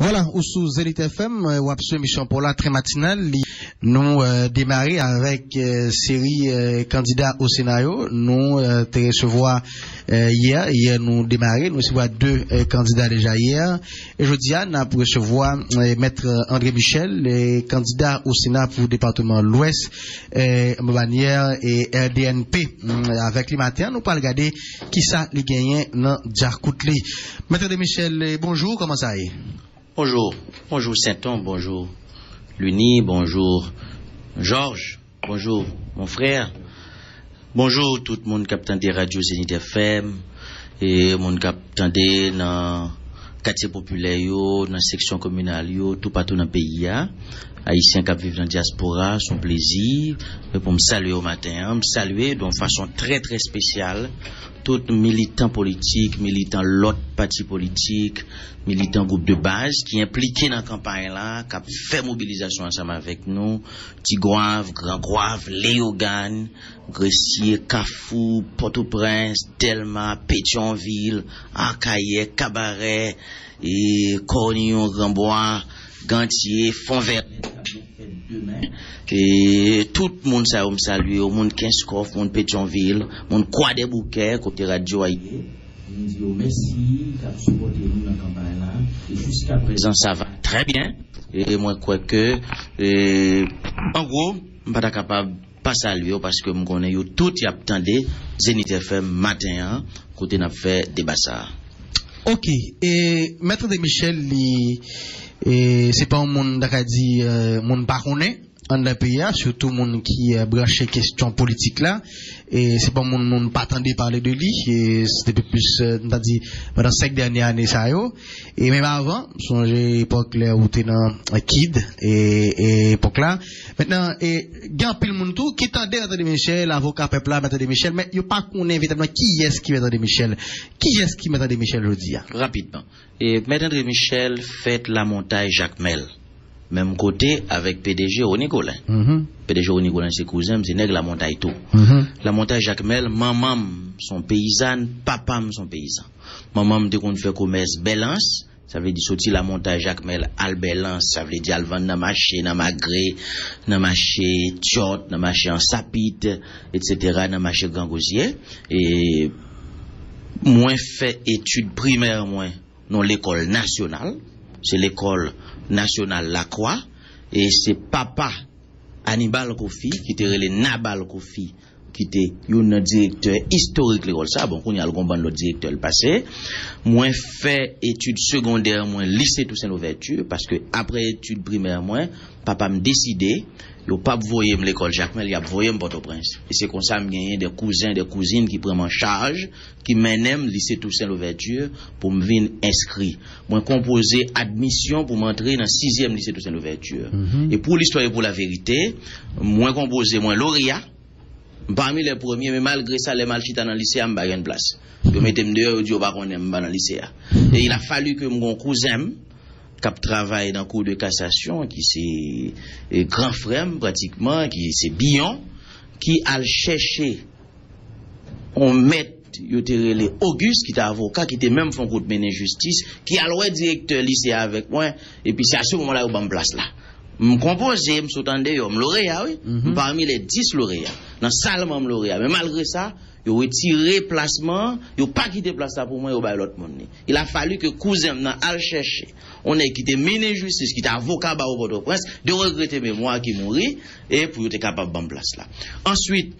Voilà, ou sous Zénith FM, ou absolument mission pour la très matinale, nous démarrer avec série candidats au scénario. Nous te recevoir hier nous démarrer, nous recevoir deux candidats déjà hier. Et jeudi, nous avons recevoir maître André Michel, candidat au Sénat pour le département de l'Ouest, Mbanière et RDNP. Avec les matins, nous allons regarder qui ça les gagnants dans Djarkoutli. Maître André Michel, bonjour, comment ça est? Bonjour, bonjour Saint-On, bonjour Luni, bonjour Georges, bonjour mon frère, bonjour tout le monde qui a des radios Zénith FM et monde qui a dans quartier populaire, dans section communale, tout partout dans le pays. Haïtiens qui vivent dans la diaspora, son plaisir pour me saluer au matin, me saluer d'une façon très très spéciale tout militant politique, militant l'autre parti politique, militant groupe de base qui est impliqué dans la campagne là, qui a fait mobilisation ensemble avec nous, Tigouave, Grand Gouave, Léogane, Gressier, Kafou, Port-au-Prince, Delma, Pétionville, Arcaillet, Cabaret, et Cornillon, Grandbois, Gantier, Fontvert, et tout le monde ça me salue, au monde 15 Coff, monde Pétionville, monde Croix des Bouquets, côté radio Haïti. Nous disons merci d'avoir supporté nous dans la campagne là. Et jusqu'à présent ça va très bien. Et moi je crois que en gros, je ne suis pas capable de pas saluer parce que je connais tout y attendait Zénith FM matin côté n'a fait débat ça. OK, et maître de Michel et c'est pas un monde qui dit monde pas connaît en le pays, surtout monde qui branché question politique là, et c'est pas monde pas attendait parler de lui, et c'était plus on a dit pendant 5 dernières années ça yo, et même avant songez époque là où t'es dans Kid et époque là maintenant et grand pile monde tout qui tendait à de Michel avocat peuple là maître de Michel, mais yo pas connaît véritablement qui est-ce qui maître de Michel, qui est-ce qui maître de Michel aujourd'hui rapidement. Et maître de Michel fait la montagne Jacques Mel. Même côté avec PDG Onicolin. PDG Onicolin c'est cousin, c'est nègre la montagne tout. La montagne Jacques Mel, maman son paysanne, papa son paysan. Maman de qu'on fait commerce Belance, ça veut dire sortir la montagne Jacques Mel al Belance, ça veut dire al vendre dans marché, dans Magré, dans marché Tiot, dans marché en Sapite, etc., dans marché Gangosier. Et moi fait études primaires moi dans l'école nationale. C'est l'école nationale Lacroix et c'est papa Hannibal Kofi qui était relé Nabal Kofi qui était un directeur historique l'école ça bon qu'on y a le combat le directeur le passé moi fait études secondaires moi lycée Toussaint Louverture parce que après études primaires moi papa me décidé yo pas voyer l'école Jacques Mel, il a voyer Port-au-Prince et c'est comme ça me gagner des cousins des cousines qui prennent en charge qui mènent lycée Toussaint Louverture pour me venir inscrit moi composer admission pour m'entrer dans 6e lycée Toussaint Louverture et pour l'histoire et pour la vérité moi composer moi lauréat parmi les premiers mais malgré ça les malchita dans le lycée me pas une place yo mettez me dehors yo pas connait me dans le lycée et il a fallu que mon cousin qui travaille dans le cours de cassation, qui c'est grand frère pratiquement, qui c'est Billon, qui a cherché on met les Auguste qui était avocat, qui était même fond pour mener justice, qui a le directeur lycée avec moi, et puis c'est à ce moment-là où je me place là. Je compose, je me s'entendais, je me lauréat, oui, parmi les 10 lauréats, dans salle même lauréat, mais malgré ça, yo retiré placement, yo pas quitté place ça pour moi, yo ba l'autre monde. Il a fallu que cousin nan al chercher. On est quitté ministre justice qui était avocat ba au Port-au-Prince de regretter mémoire qui mourit et pour être capable ban place là. Ensuite,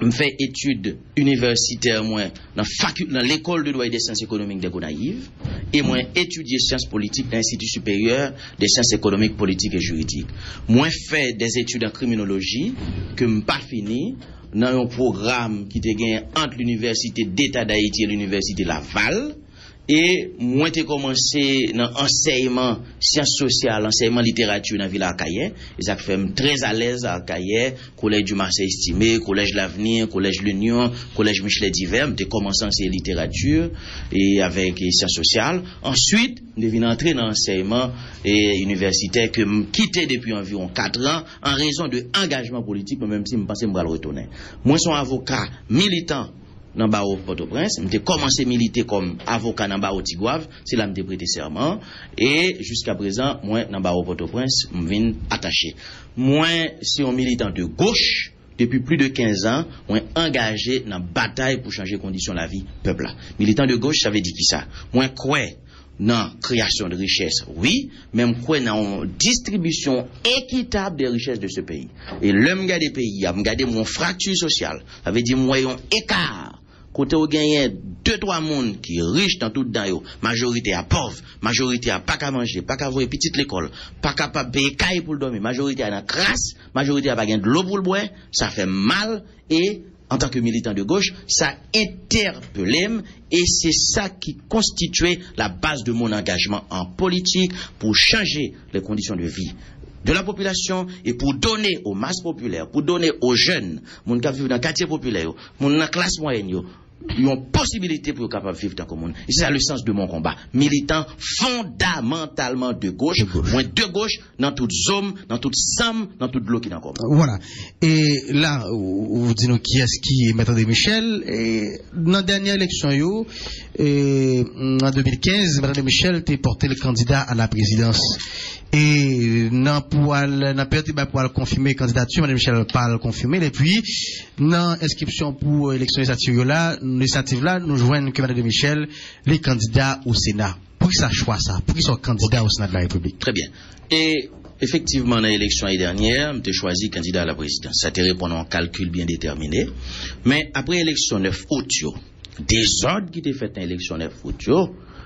me fait études universitaires moi dans l'école de droit et des sciences économiques de Gonaïve et moi étudier sciences politiques dans l'Institut supérieur des sciences économiques, politiques et juridiques. Moi fait des études en criminologie que me pas fini dans un programme qui te gagne entre l'université d'État d'Haïti et l'université Laval et moi j'ai commencé dans enseignement sciences sociales, enseignement littérature dans ville Arcaillet et ça fait très à l'aise à Arcaillet, collège du Marseille estimé, collège L'Avenir, collège L'Union, collège Michelet divers, j'ai commencé à enseigner littérature et avec sciences sociales. Ensuite, je viens entrer dans l'enseignement universitaire que je quitté depuis environ 4 ans en raison de engagement politique, même si je pense que je vais le retourner. Moi, je suis avocat militant dans barreau Port-au-Prince, m'était commencé militer comme avocat dans barreau Tigouave, c'est là m'était prêté serment et jusqu'à présent moi dans barreau Port-au-Prince m'vinn attaché. Moi c'est un militant de gauche depuis plus de 15 ans, moi engagé dans bataille pour changer conditions de la vie peuple là. Militant de gauche ça veut dire qui ça? Moi crois dans création de richesse, oui, même quoi dans distribution équitable des richesses de ce pays. Et l'homme garde des pays, a regardé mon fracture sociale, ça veut dire moyen écart. Côté où gagne 2-3 monde qui riche dans tout dans yo, majorité à pauvre, majorité à pas qu'à manger, pas qu'à voir petite l'école, pas capable payer caille pour dormir, majorité à dans crasse, majorité à pas gagne de l'eau pour le boire, ça fait mal et en tant que militant de gauche, ça interpelle et c'est ça qui constituait la base de mon engagement en politique pour changer les conditions de vie de la population et pour donner aux masses populaires, pour donner aux jeunes, moun qui vivent dans le quartier populaire, moun dans la classe moyenne, une possibilité pour capable vivre dans le monde. Et c'est ça le sens de mon combat. Militant fondamentalement de gauche, moins de gauche, dans toute zone, dans toute somme, dans toute l'eau qui est dans le combat. Voilà. Et là, vous dites qui est-ce qui est Maître de Michel. Et dans la dernière élection, en 2015, Maître de Michel était porté le candidat à la présidence. Et dans période pour confirmer candidature, Mme Michel parle confirmer et puis dans inscription pour élection législative là, nous joignons que Mme Michel les candidats au Sénat. Pour qui ça choix ça? Pour qui sont candidats au Sénat de la République? Très bien. Et effectivement, dans l'élection dernière, j'ai choisi candidat à la présidence. Ça te répond à un calcul bien déterminé. Mais après l'élection 9 août, des ordres qui étaient faits dans l'élection 9 août,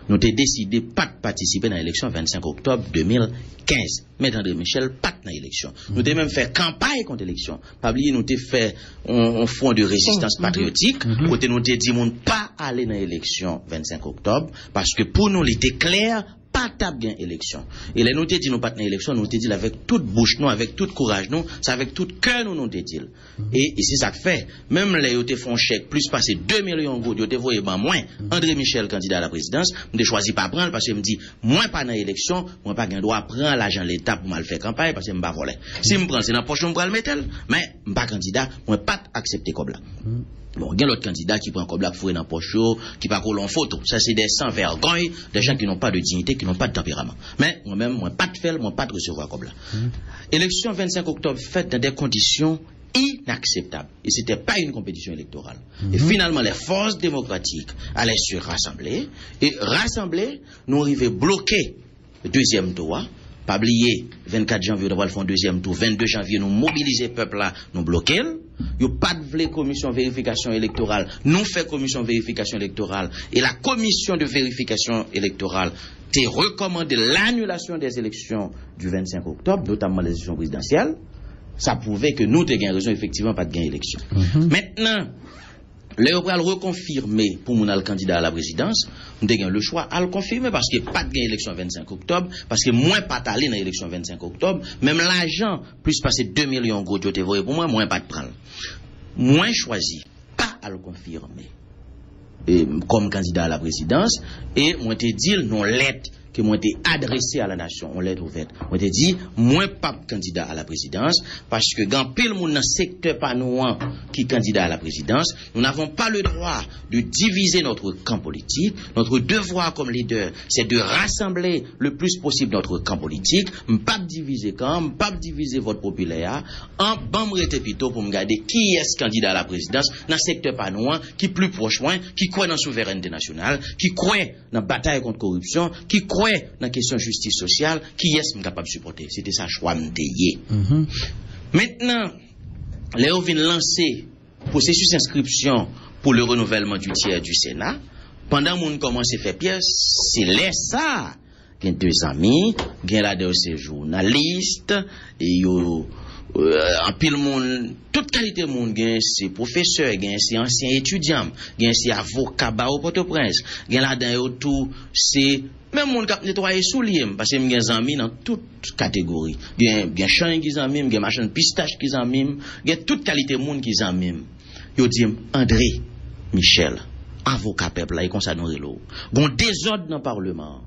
nous avons décidé pas de participer dans l'élection 25 octobre 2015. Mais André Michel, pas dans l'élection. Nous avons même fait campagne contre l'élection. Pas oublier, nous avons fait un front de résistance patriotique. Côté nous avons dit, nous pas aller dans l'élection 25 octobre parce que pour nous, il était clair, pas table gain élection. Et là, nous te dit nous pas dans l'élection, nous te dit avec toute bouche, nous, avec tout courage, nous, c'est avec tout cœur, nous te dit. Et c'est ça que fait. Même là, ils te font chèque, plus passer 2 millions de gouttes, ils te voient moins. André Michel, candidat à la présidence, je choisi pas prendre parce que me dit, moi pas dans l'élection, moi pas gain droit prendre l'argent de l'État pour mal faire campagne parce que me pas voler. Si me prend, c'est dans poche, me prend le métal, mais me pas candidat, moi pas accepter comme là. Bon, il y a l'autre candidat qui prend comme la fouille dans poche, qui pas coller en photo. Ça, c'est des sans vergogne, des gens qui n'ont pas de dignité, qui n'ont pas de tempérament. Mais, moi-même, moi, pas de faire, moi, pas de recevoir comme là. Élection 25 octobre faite dans des conditions inacceptables. Et c'était pas une compétition électorale. Et finalement, les forces démocratiques allaient se rassembler. Et rassembler, nous arrivons bloquer le deuxième tour. Pas oublier, 24 janvier, nous allons faire un deuxième tour. 22 janvier, nous mobiliser le peuple là, nous bloquer. Il n'y a pas de commission de vérification électorale. Nous faisons commission de vérification électorale. Et la commission de vérification électorale t'a recommandé l'annulation des élections du 25 octobre, notamment les élections présidentielles. Ça prouvait que nous avons raison, effectivement, pas de gain élection. Maintenant, les va le reconfirmer pour mon candidat à la présidence, nous avons le choix à le confirmer parce qu'il n'y a pas de gain élection 25 octobre, parce que moins pas d'aller dans l'élection 25 octobre, même l'argent, plus passer 2 millions de gouttes, pour moi, moins pas de prendre. Moins choisi, pas à le confirmer comme candidat à la présidence, et moi te dit non lettre que moi été adressé à la nation, on lettre ouverte. Moi te dit moins pas candidat à la présidence parce que quand pile monde dans secteur panouan qui candidat à la présidence, nous n'avons pas le droit de diviser notre camp politique. Notre devoir comme leader, c'est de rassembler le plus possible notre camp politique, pas diviser camp, pas diviser vote populaire, en bambrete plutôt pour me garder qui est candidat à la présidence dans secteur panouan qui plus proche moins, qui croit dans la souveraineté nationale, qui croit dans la bataille contre la corruption, qui croit dans la question de justice sociale, qui est capable de supporter. C'était ça choix m'déyé. Maintenant, Léo vient lancer processus d'inscription pour le renouvellement du tiers du Sénat. Pendant qu'on commence à faire pièce, c'est là ça. Il y a 2 amis, il y a là des journalistes, et yo en pile monde, toute qualité de monde, c'est professeur, c'est ancien étudiant, c'est avocat au Port-au-Prince, là-dedans tout, c'est même monde qui nettoyer souliers, parce que j'ai des amis dans toute catégorie. J'ai champ qui amis, j'ai machin pistache qui amis, j'ai toute qualité de monde qui amis. Yo dit André Michel, avocat peuple là, il comme ça nous relo. Gon désordre dans le Parlement.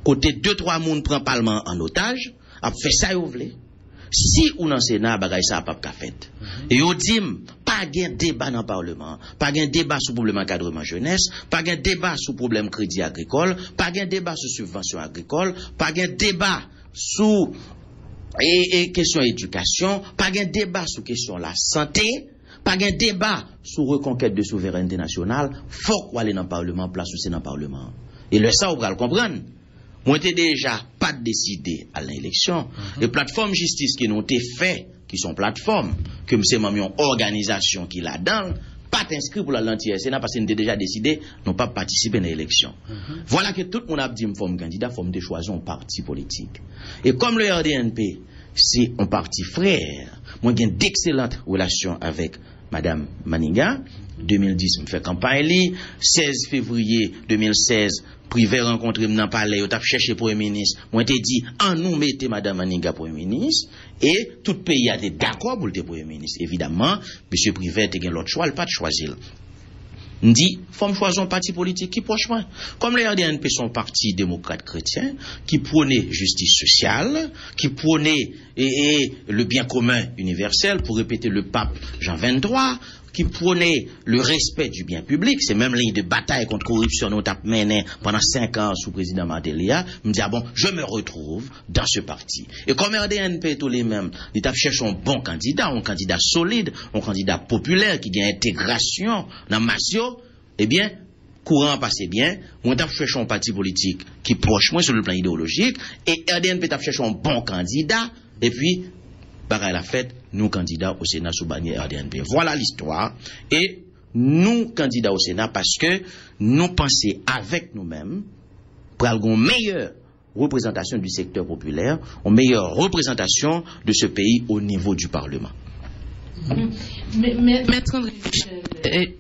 Côté 2-3 monde prend Parlement en otage. A fait ça vous voulez. Si ou dans Sénat bagay ça pas fait. Et yo dit pas pas de débat dans le Parlement, pas de débat sur le problème encadrement jeunesse, pas de débat sur le problème crédit agricole, pas de débat sur subvention agricole, pas de débat sur question éducation, pas de débat sur question la santé, pas de débat sur reconquête de souveraineté nationale. Faut qu'on aller dans le Parlement, place où c'est dans le Parlement. Et le ça, on va le comprendre. Moi, j'étais déjà pas décidé à l'élection. Les plateformes justice qui nous ont fait, qui sont plateformes, que c'est même une organisation qui là-dedans, pas inscrit pour la lentille Sénat parce qu'on était déjà décidé, non pas participer à l'élection. Voilà que tout le monde a dit, forme candidat, forme de choisir un parti politique. Et comme le RDNP, c'est un parti frère, moi, j'ai d'excellentes relations avec Madame Maninga. 2010, je fais campagne. 16 février 2016, privé rencontré dans le palais, je suis cherché Premier ministre. Moi, je dit, nous mettez Madame Maninga Premier ministre. Et tout le pays a été d'accord pour le Premier ministre. Évidemment, M. Privé a l'autre choix, il n'a pas de choisir. On dit, il faut choisir un parti politique qui proche moins. Comme les RDNP sont parti démocrate chrétien, qui prônait justice sociale, qui prônait le bien commun universel, pour répéter le pape Jean XXIII, qui prônait le respect du bien public, c'est même ligne de bataille contre corruption nous avons mené pendant 5 ans sous président Martelly, me dit, bon, je me retrouve dans ce parti. Et comme RDNP tous les mêmes, ils ont cherché un bon candidat, un candidat solide, un candidat populaire qui a intégration dans Massio, eh bien, courant passé bien, on a cherché un parti politique qui proche moins sur le plan idéologique, et RDNP a cherché un bon candidat, et puis, par la fête, nous candidats au Sénat sous bannière RDNP. Voilà l'histoire. Et nous candidats au Sénat parce que nous pensons avec nous-mêmes pour avoir une meilleure représentation du secteur populaire, une meilleure représentation de ce pays au niveau du Parlement. Maître André Michel,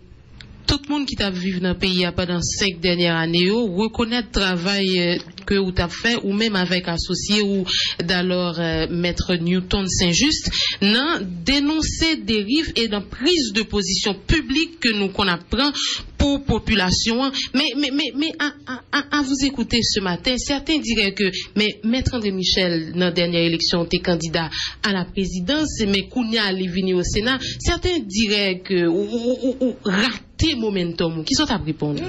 tout le monde qui t'a vécu dans le pays pendant 5 dernières années reconnaît le travail que vous avez fait, ou même avec associé ou d'alors Maître Newton Saint-Just, non, dénoncer dérives et dans prise de position publique que nous qu'on apprend pour population. Mais à vous écouter ce matin, certains diraient que mais Maître André Michel, dans la dernière élection, était candidat à la présidence, mais Kounia est venu au Sénat. Certains diraient que ou raté momentum. Qui sont à répondre?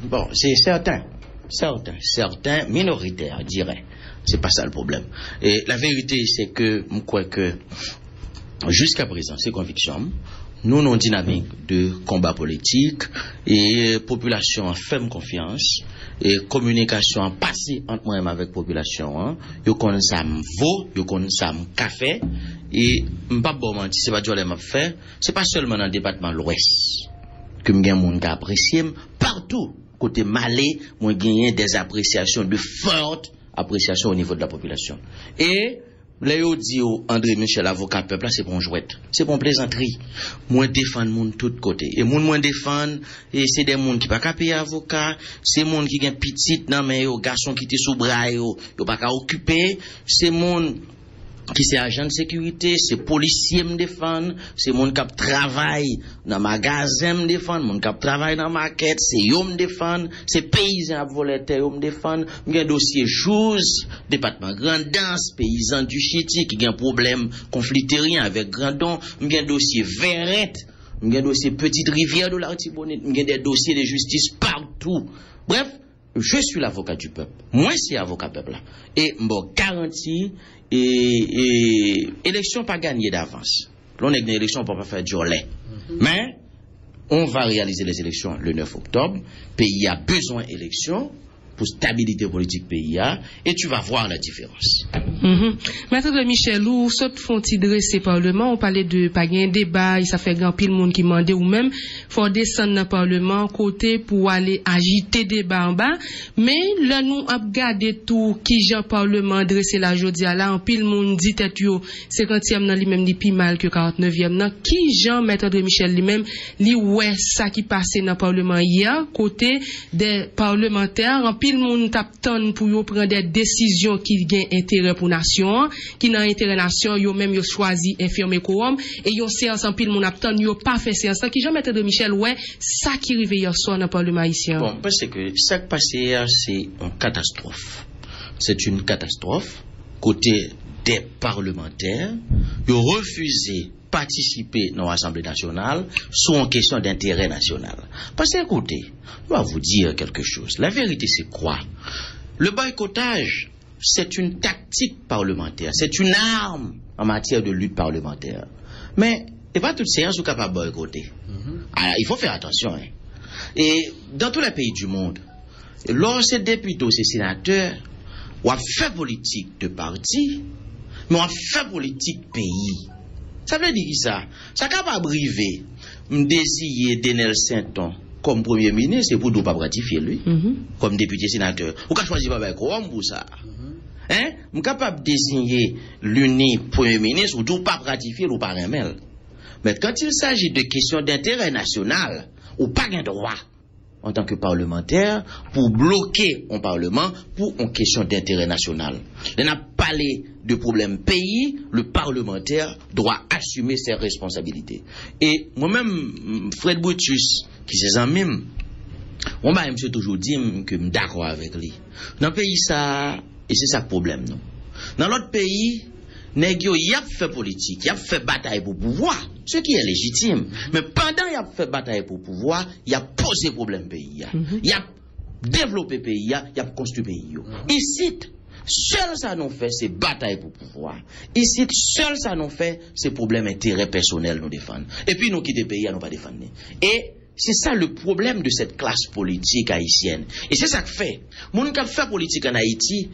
Bon, c'est certain. Certains minoritaires diraient. C'est pas ça le problème. Et la vérité, c'est que, je crois que, jusqu'à présent, ces convictions, nous, nos dynamiques de combat politique et population en ferme confiance et communication en passé entre moi-même avec population, yo connaissent ça vaut, yo connaissent ça café et m'pas bon mentir, c'est pas du m'a fait, c'est pas seulement dans le département de l'Ouest que m'gagne moun qui apprécie partout. Côté Malais, moi gagné des appréciations, de fortes appréciations au niveau de la population. Et là, yo dit André Michel, avocat peuple, c'est pour jouet. C'est pour plaisanterie. Moi défendre moun tout côté. Et moun moi défendre, et c'est des moun qui pas payer avocat, c'est moun qui gen petite nan mais yo garçon qui te sous bras yo pas ka occuper, c'est moun qui c'est agent de sécurité, c'est policier me défendre, c'est mon qui travaille dans magasin me défendre, mon qui travaille dans market, c'est yo me défendre, c'est paysan volontaire me défendre, m'gen dossier Jouze, département Grand'Anse, paysan du Chiti qui a un problème conflit terrien avec Grandon, m'gen dossier Verrette, m'gen dossier Petite Rivière de l'Artibonite, m'gen des dossiers de justice partout. Bref, je suis l'avocat du peuple. Moi, c'est avocat peuple là. Et m'bo garantie et élection pas gagné d'avance. L'on est une élection pour pas faire du relais. Mais on va réaliser les élections le 9 octobre. Pays a besoin d'élections pour stabilité politique pays a, et tu vas voir la différence. Maître Michel, ou saute font-ils dresser parlement, on parlait de pas gain débat, ça fait grand pile monde qui demande ou même faut descendre dans le parlement côté pour aller agiter débat en bas, mais là nous a regarder tout qui Jean parlement dresser la jodia là en pile monde dit tête yo 50e dans lui même dit plus mal que 49e dans qui Jean Maître Michel lui-même li ouais ça qui passait dans le parlement hier côté des parlementaires en pile monde tap tonne pour yo prendre des décisions qui gain intérêt pour nation qui dans intérêt nation yo même yo choisi infirmer quorum et yo séance en pile monde tap tonne yo pas fait séance qui Jean Maître Michel ouais ça qui arrivé hier soir dans le parlement haïtien. Bon parce que ça qui passé hier c'est une catastrophe. C'est une catastrophe côté des parlementaires, ils ont refusé participer dans l'Assemblée nationale sont en question d'intérêt national. Parce que, écoutez, je dois vous dire quelque chose. La vérité, c'est quoi? Le boycottage, c'est une tactique parlementaire, c'est une arme en matière de lutte parlementaire. Mais, et pas toutes séances sont capables de boycotter. Alors, il faut faire attention. Hein. Et dans tous les pays du monde, lorsque ces députés ou ces sénateurs ont fait politique de parti, mais ont fait politique pays. Ça veut dire ça? Ça capable briver, me désirer Denel Saint-On comme premier ministre, c'est pour ne pas ratifier lui, comme député sénateur. Ou qu'à choisir pas avec Rome pour ça. Hein? Je suis capable de désigner l'unique premier ministre ou de ne pas ratifier ou pas remettre. Mais quand il s'agit de questions d'intérêt national, ou pas de droit en tant que parlementaire pour bloquer un parlement pour une question d'intérêt national. On a parlé de problème pays, le parlementaire doit assumer ses responsabilités. Et moi-même, Fred Brutus, qui s'est en même, on m'a toujours dit que je suis d'accord avec lui. Dans le pays, ça, et c'est ça le problème, non? Dans l'autre pays, nègyo y a fait politique, y a fait bataille pour pouvoir, ce qui est légitime. Mais pendant y a fait bataille pour pouvoir, y a posé problème pays, y a développé pays, y a construit pays. Ici, seul ça nous fait, c'est bataille pour pouvoir. Ici, seul ça nous fait, c'est problème intérêt personnel nous défendre. Et puis nous quitter pays, nous pas défendre. Et c'est ça le problème de cette classe politique haïtienne. Et c'est ça que fait. Moun qui fait politique en Haïti,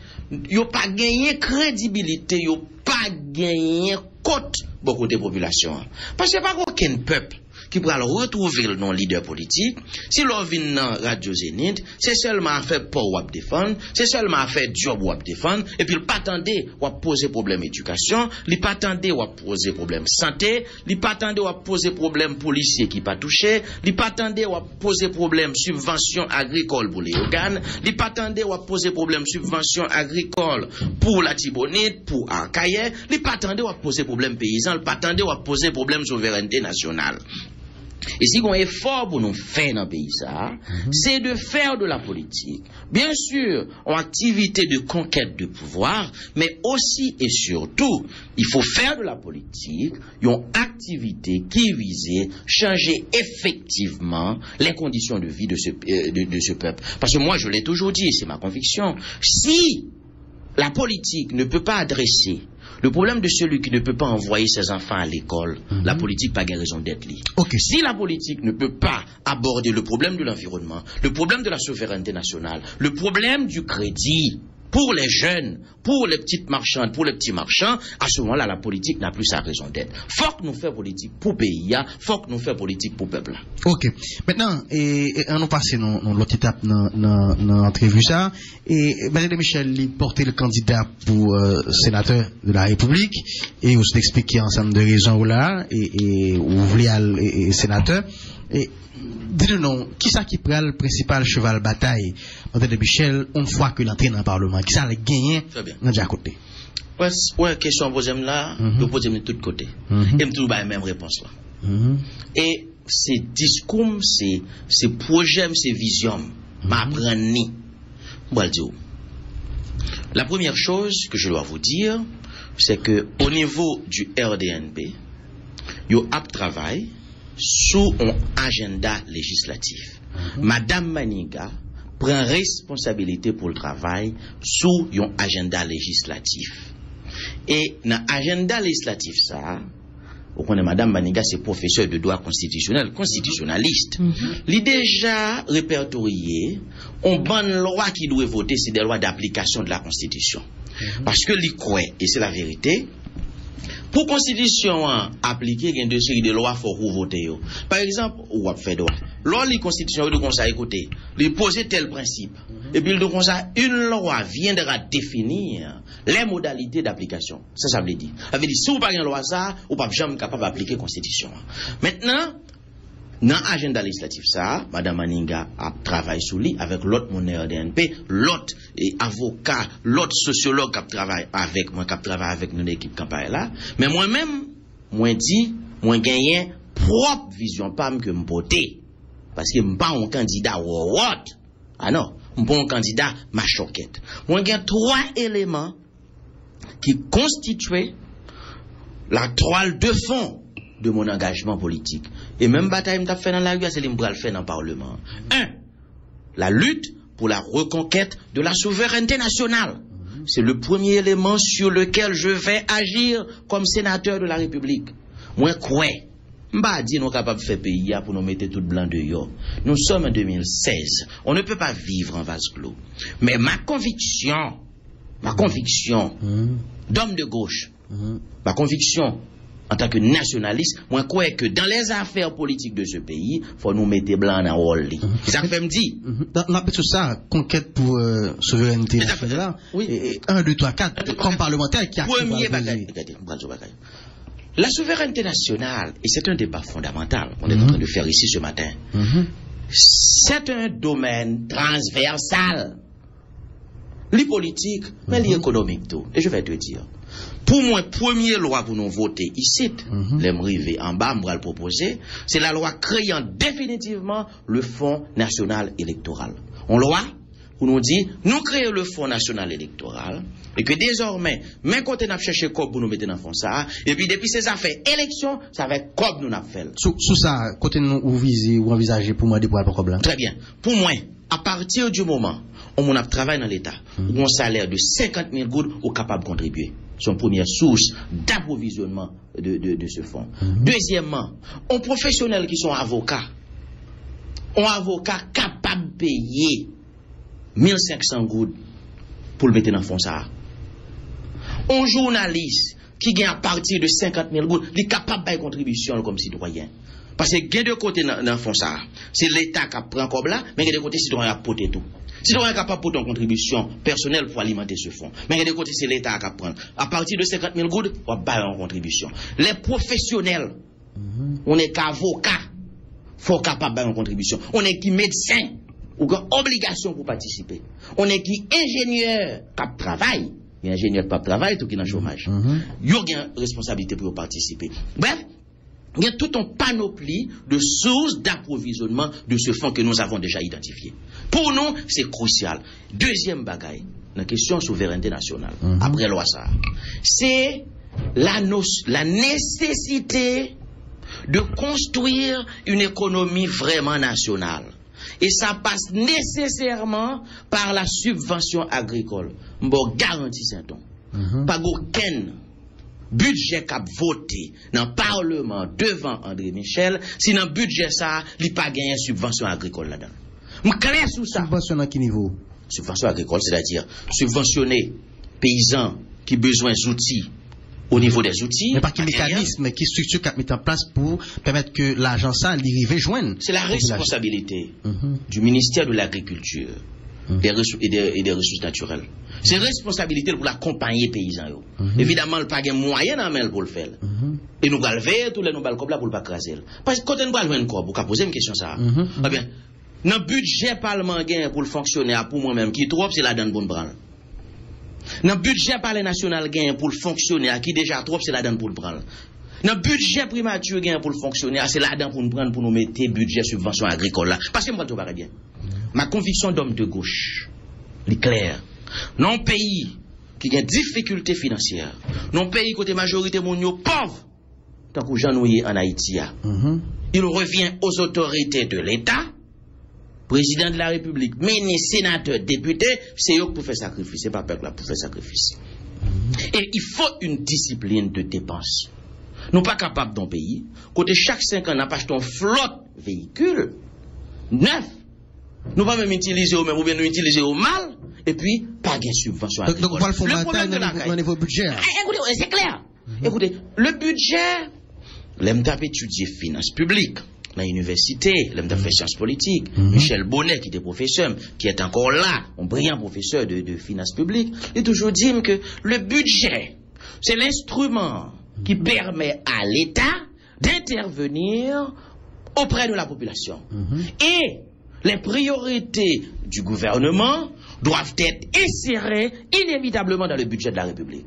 yo pas gagné crédibilité, yo pas gagné cote beaucoup de population. Parce qu'il n'y a pas aucun peuple qui pourra retrouver le non-leader politique. Si l'on vient dans Radio Zénith, c'est seulement à faire pour ou à défendre, c'est seulement à faire job ou à défendre, et puis il pas attendre ou à poser problème éducation, il pas attendre ou à poser problème santé, il pas attendre ou à poser problème policier qui pas touché, il pas attendre ou à poser problème subvention agricole pour les organes, il pas attendre ou à poser problème subvention agricole pour la Tibonite, pour Arcaïe, il pas attendre ou à poser problème paysan, il pas attendre ou à poser problème souveraineté nationale. Et si on effort pour nous faire dans le pays, ça, c'est de faire de la politique. Bien sûr, en activité de conquête de pouvoir, mais aussi et surtout, il faut faire de la politique une activité qui vise changer effectivement les conditions de vie de ce peuple. Parce que moi, je l'ai toujours dit, c'est ma conviction, si la politique ne peut pas adresser le problème de celui qui ne peut pas envoyer ses enfants à l'école, la politique n'a pas raison d'être liée. Okay. Si la politique ne peut pas aborder le problème de l'environnement, le problème de la souveraineté nationale, le problème du crédit pour les jeunes, pour les petites marchandes, pour les petits marchands, à ce moment-là, la politique n'a plus sa raison d'être. Faut que nous fassions politique pour pays, faut que nous fassions politique pour peuple. Ok. Maintenant, on passe dans l'autre étape dans l'entrevue ça. Et Mme Michel, il portait le candidat pour sénateur de la République, et vous expliquez ensemble de raisons là, et vous voulez aller sénateur. Et dites-nous, qui ça qui prend le principal cheval bataille de Michel une fois que l'entrée dans le Parlement? Qui ça le gagne dans le côté? Ouais, question posée là, je pose de tous côtés. Et je trouve la même réponse là. Et ces discours, ces projets, ces visions, m'apprennent. La première chose que je dois vous dire, c'est que au niveau du RDNP, il y a un travail sous un agenda législatif. Madame Maninga prend responsabilité pour le travail sous un agenda législatif. Et dans l'agenda législatif, ça, vous connaissez Madame Maninga, c'est professeur de droit constitutionnel, constitutionnaliste. Il est déjà répertorié une bonne loi qui doit voter, c'est des lois d'application de la Constitution. Parce que l'il croit, et c'est la vérité, pour constitution appliquer, il y a une série de lois pour voter. Par exemple, ou à faire droit. Lors de la constitution, il conseil écoutez, il poser tel principe. Et puis il conseil une loi viendra définir les modalités d'application. Ça veut dire. Ça veut dire si vous pas une loi ça, vous pas jamais capable d'appliquer la constitution. Maintenant, dans l'agenda législatif ça, Madame Maninga a travaillé sur lui avec l'autre monnaie DNP, l'autre avocat, l'autre sociologue qui travaille avec moi, qui travaille avec notre équipe campagne là. Mais moi-même, moi dit, moi gagné propre vision, pas que me porter. Parce que je ne suis pas un candidat ou autre. Ah non, je ne suis pas un candidat ma choquette. Moi j'ai 3 éléments qui constituent la toile de fond de mon engagement politique. Et même bataille que je fait dans la rue, c'est ce que je faire dans le Parlement. 1. La lutte pour la reconquête de la souveraineté nationale. C'est le premier élément sur lequel je vais agir comme sénateur de la République. Moi, quoi? M'a dit nous capables de faire pays pour nous mettre tout blanc dehors. Nous sommes en 2016. On ne peut pas vivre en vase clos. Mais ma conviction d'homme de gauche, ma conviction en tant que nationaliste, moi crois que dans les affaires politiques de ce pays, faut nous mettre blanc dans rôle. Ça fait me dire. Dans tout ça, conquête pour souveraineté nationale. Oui. 1, 2, 3, 4 comme parlementaire qui a premier bagage. La souveraineté nationale, et c'est un débat fondamental qu'on est en train de faire ici ce matin, c'est un domaine transversal. Les politiques, mais les économiques tout. Et je vais te dire, pour moi, première loi pour nous voter ici, l'aimerie en bas, me le proposer, c'est la loi créant définitivement le Fonds national électoral. On loi pour nous dire, nous créons le Fonds national électoral, et que désormais, même quand on a cherché COP pour nous mettre dans le fonds ça, et puis depuis ces affaires élections, ça va être COP nous n'a fait. Sous ça, côté nous visez ou envisagez pour moi des problèmes. Très bien. Pour moi, à partir du moment où on a travaillé dans l'État, où on salaire de 50 000 gouttes, on est capable de contribuer. C'est une première source d'approvisionnement de ce fonds. Deuxièmement, on professionnels qui sont avocats, capables de payer 1500 gouttes pour le mettre dans le fonds ça. Un journaliste qui gagne à partir de 50 000 gouttes, il est capable de faire une contribution comme citoyen. Parce que gain de côté dans le fonds ça, c'est l'État qui prend comme là, mais gain de côté citoyen a porté tout. Citoyen est capable de porter une contribution personnelle pour alimenter ce fonds. Mais gain de côté c'est l'État qui prend. À partir de 50 000 gouttes, on va faire une contribution. Les professionnels, on est qu'avocats, faut capable de faire une contribution. On est qui médecin, ou qui obligation pour participer. On est qui ingénieur qui travaille. Il y a un ingénieur qui travaille, tout qui est dans le chômage. Il y a une responsabilité pour participer. Bref, il y a tout un panoplie de sources d'approvisionnement de ce fonds que nous avons déjà identifié. Pour nous, c'est crucial. Deuxième bagaille, la question de souveraineté nationale, après loi ça, c'est la nécessité de construire une économie vraiment nationale. Et ça passe nécessairement par la subvention agricole. Bon, garantie Saint-On. Pas aucun budget qu'a voté dans le Parlement devant André Michel, si dans le budget ça, il n'y a pas gagné subvention agricole là-dedans. Je suis clair sur ça. Subvention à quel niveau? Subvention agricole, c'est-à-dire subventionner paysans qui ont besoin d'outils au niveau des outils. Mais par quel mécanisme, quelle structure qu'a mis en place pour permettre que l'argent ça l'arrive joindre? C'est la responsabilité du ministère de l'Agriculture et des ressources naturelles. C'est responsabilité pour l'accompagner paysans. Évidemment, le pas de moyen pour le faire. Et nous allons faire tous les nous comme là pour le pas craser. Parce que quand on va le corps, pour poser une question ça. Eh bien, dans le budget parlement pour le fonctionnaire pour moi-même qui trop, c'est la donne bonne branle. Dans le budget parlement national pour le fonctionnaire qui déjà trop, c'est la donne pour le prendre. Dans le budget primature pour le fonctionnaire, c'est la donne pour nous prendre pour nous mettre budget subvention agricole là. Parce que moi tout paraît bien. Ma conviction d'homme de gauche, est claire. Non pays qui a des difficultés financières, non pays côté majorité mondiaux pauvres, tant que j'en ai en Haïti. Il revient aux autorités de l'État, président de la République, ministre, sénateur, député, c'est eux pour faire sacrifice, c'est pas peuple là pour faire sacrifice. Et il faut une discipline de dépenses. Nous pas capables dans le pays, côté chaque 5 ans, on a pas acheté une flotte véhicule neuf. Nous pas même utiliser au même ou bien nous utiliser au mal et puis pas de subvention agricole. Donc on parle fondamental au niveau budget. Écoutez, c'est clair. Écoutez, le budget, l'aime taper étudier finances publiques. Dans l'université, l'aime taper sciences politiques. Michel Bonnet, qui était professeur, qui est encore là, un brillant professeur de finances publiques, il toujours dit que le budget, c'est l'instrument qui permet à l'État d'intervenir auprès de la population. Et les priorités du gouvernement doivent être insérées inévitablement dans le budget de la République.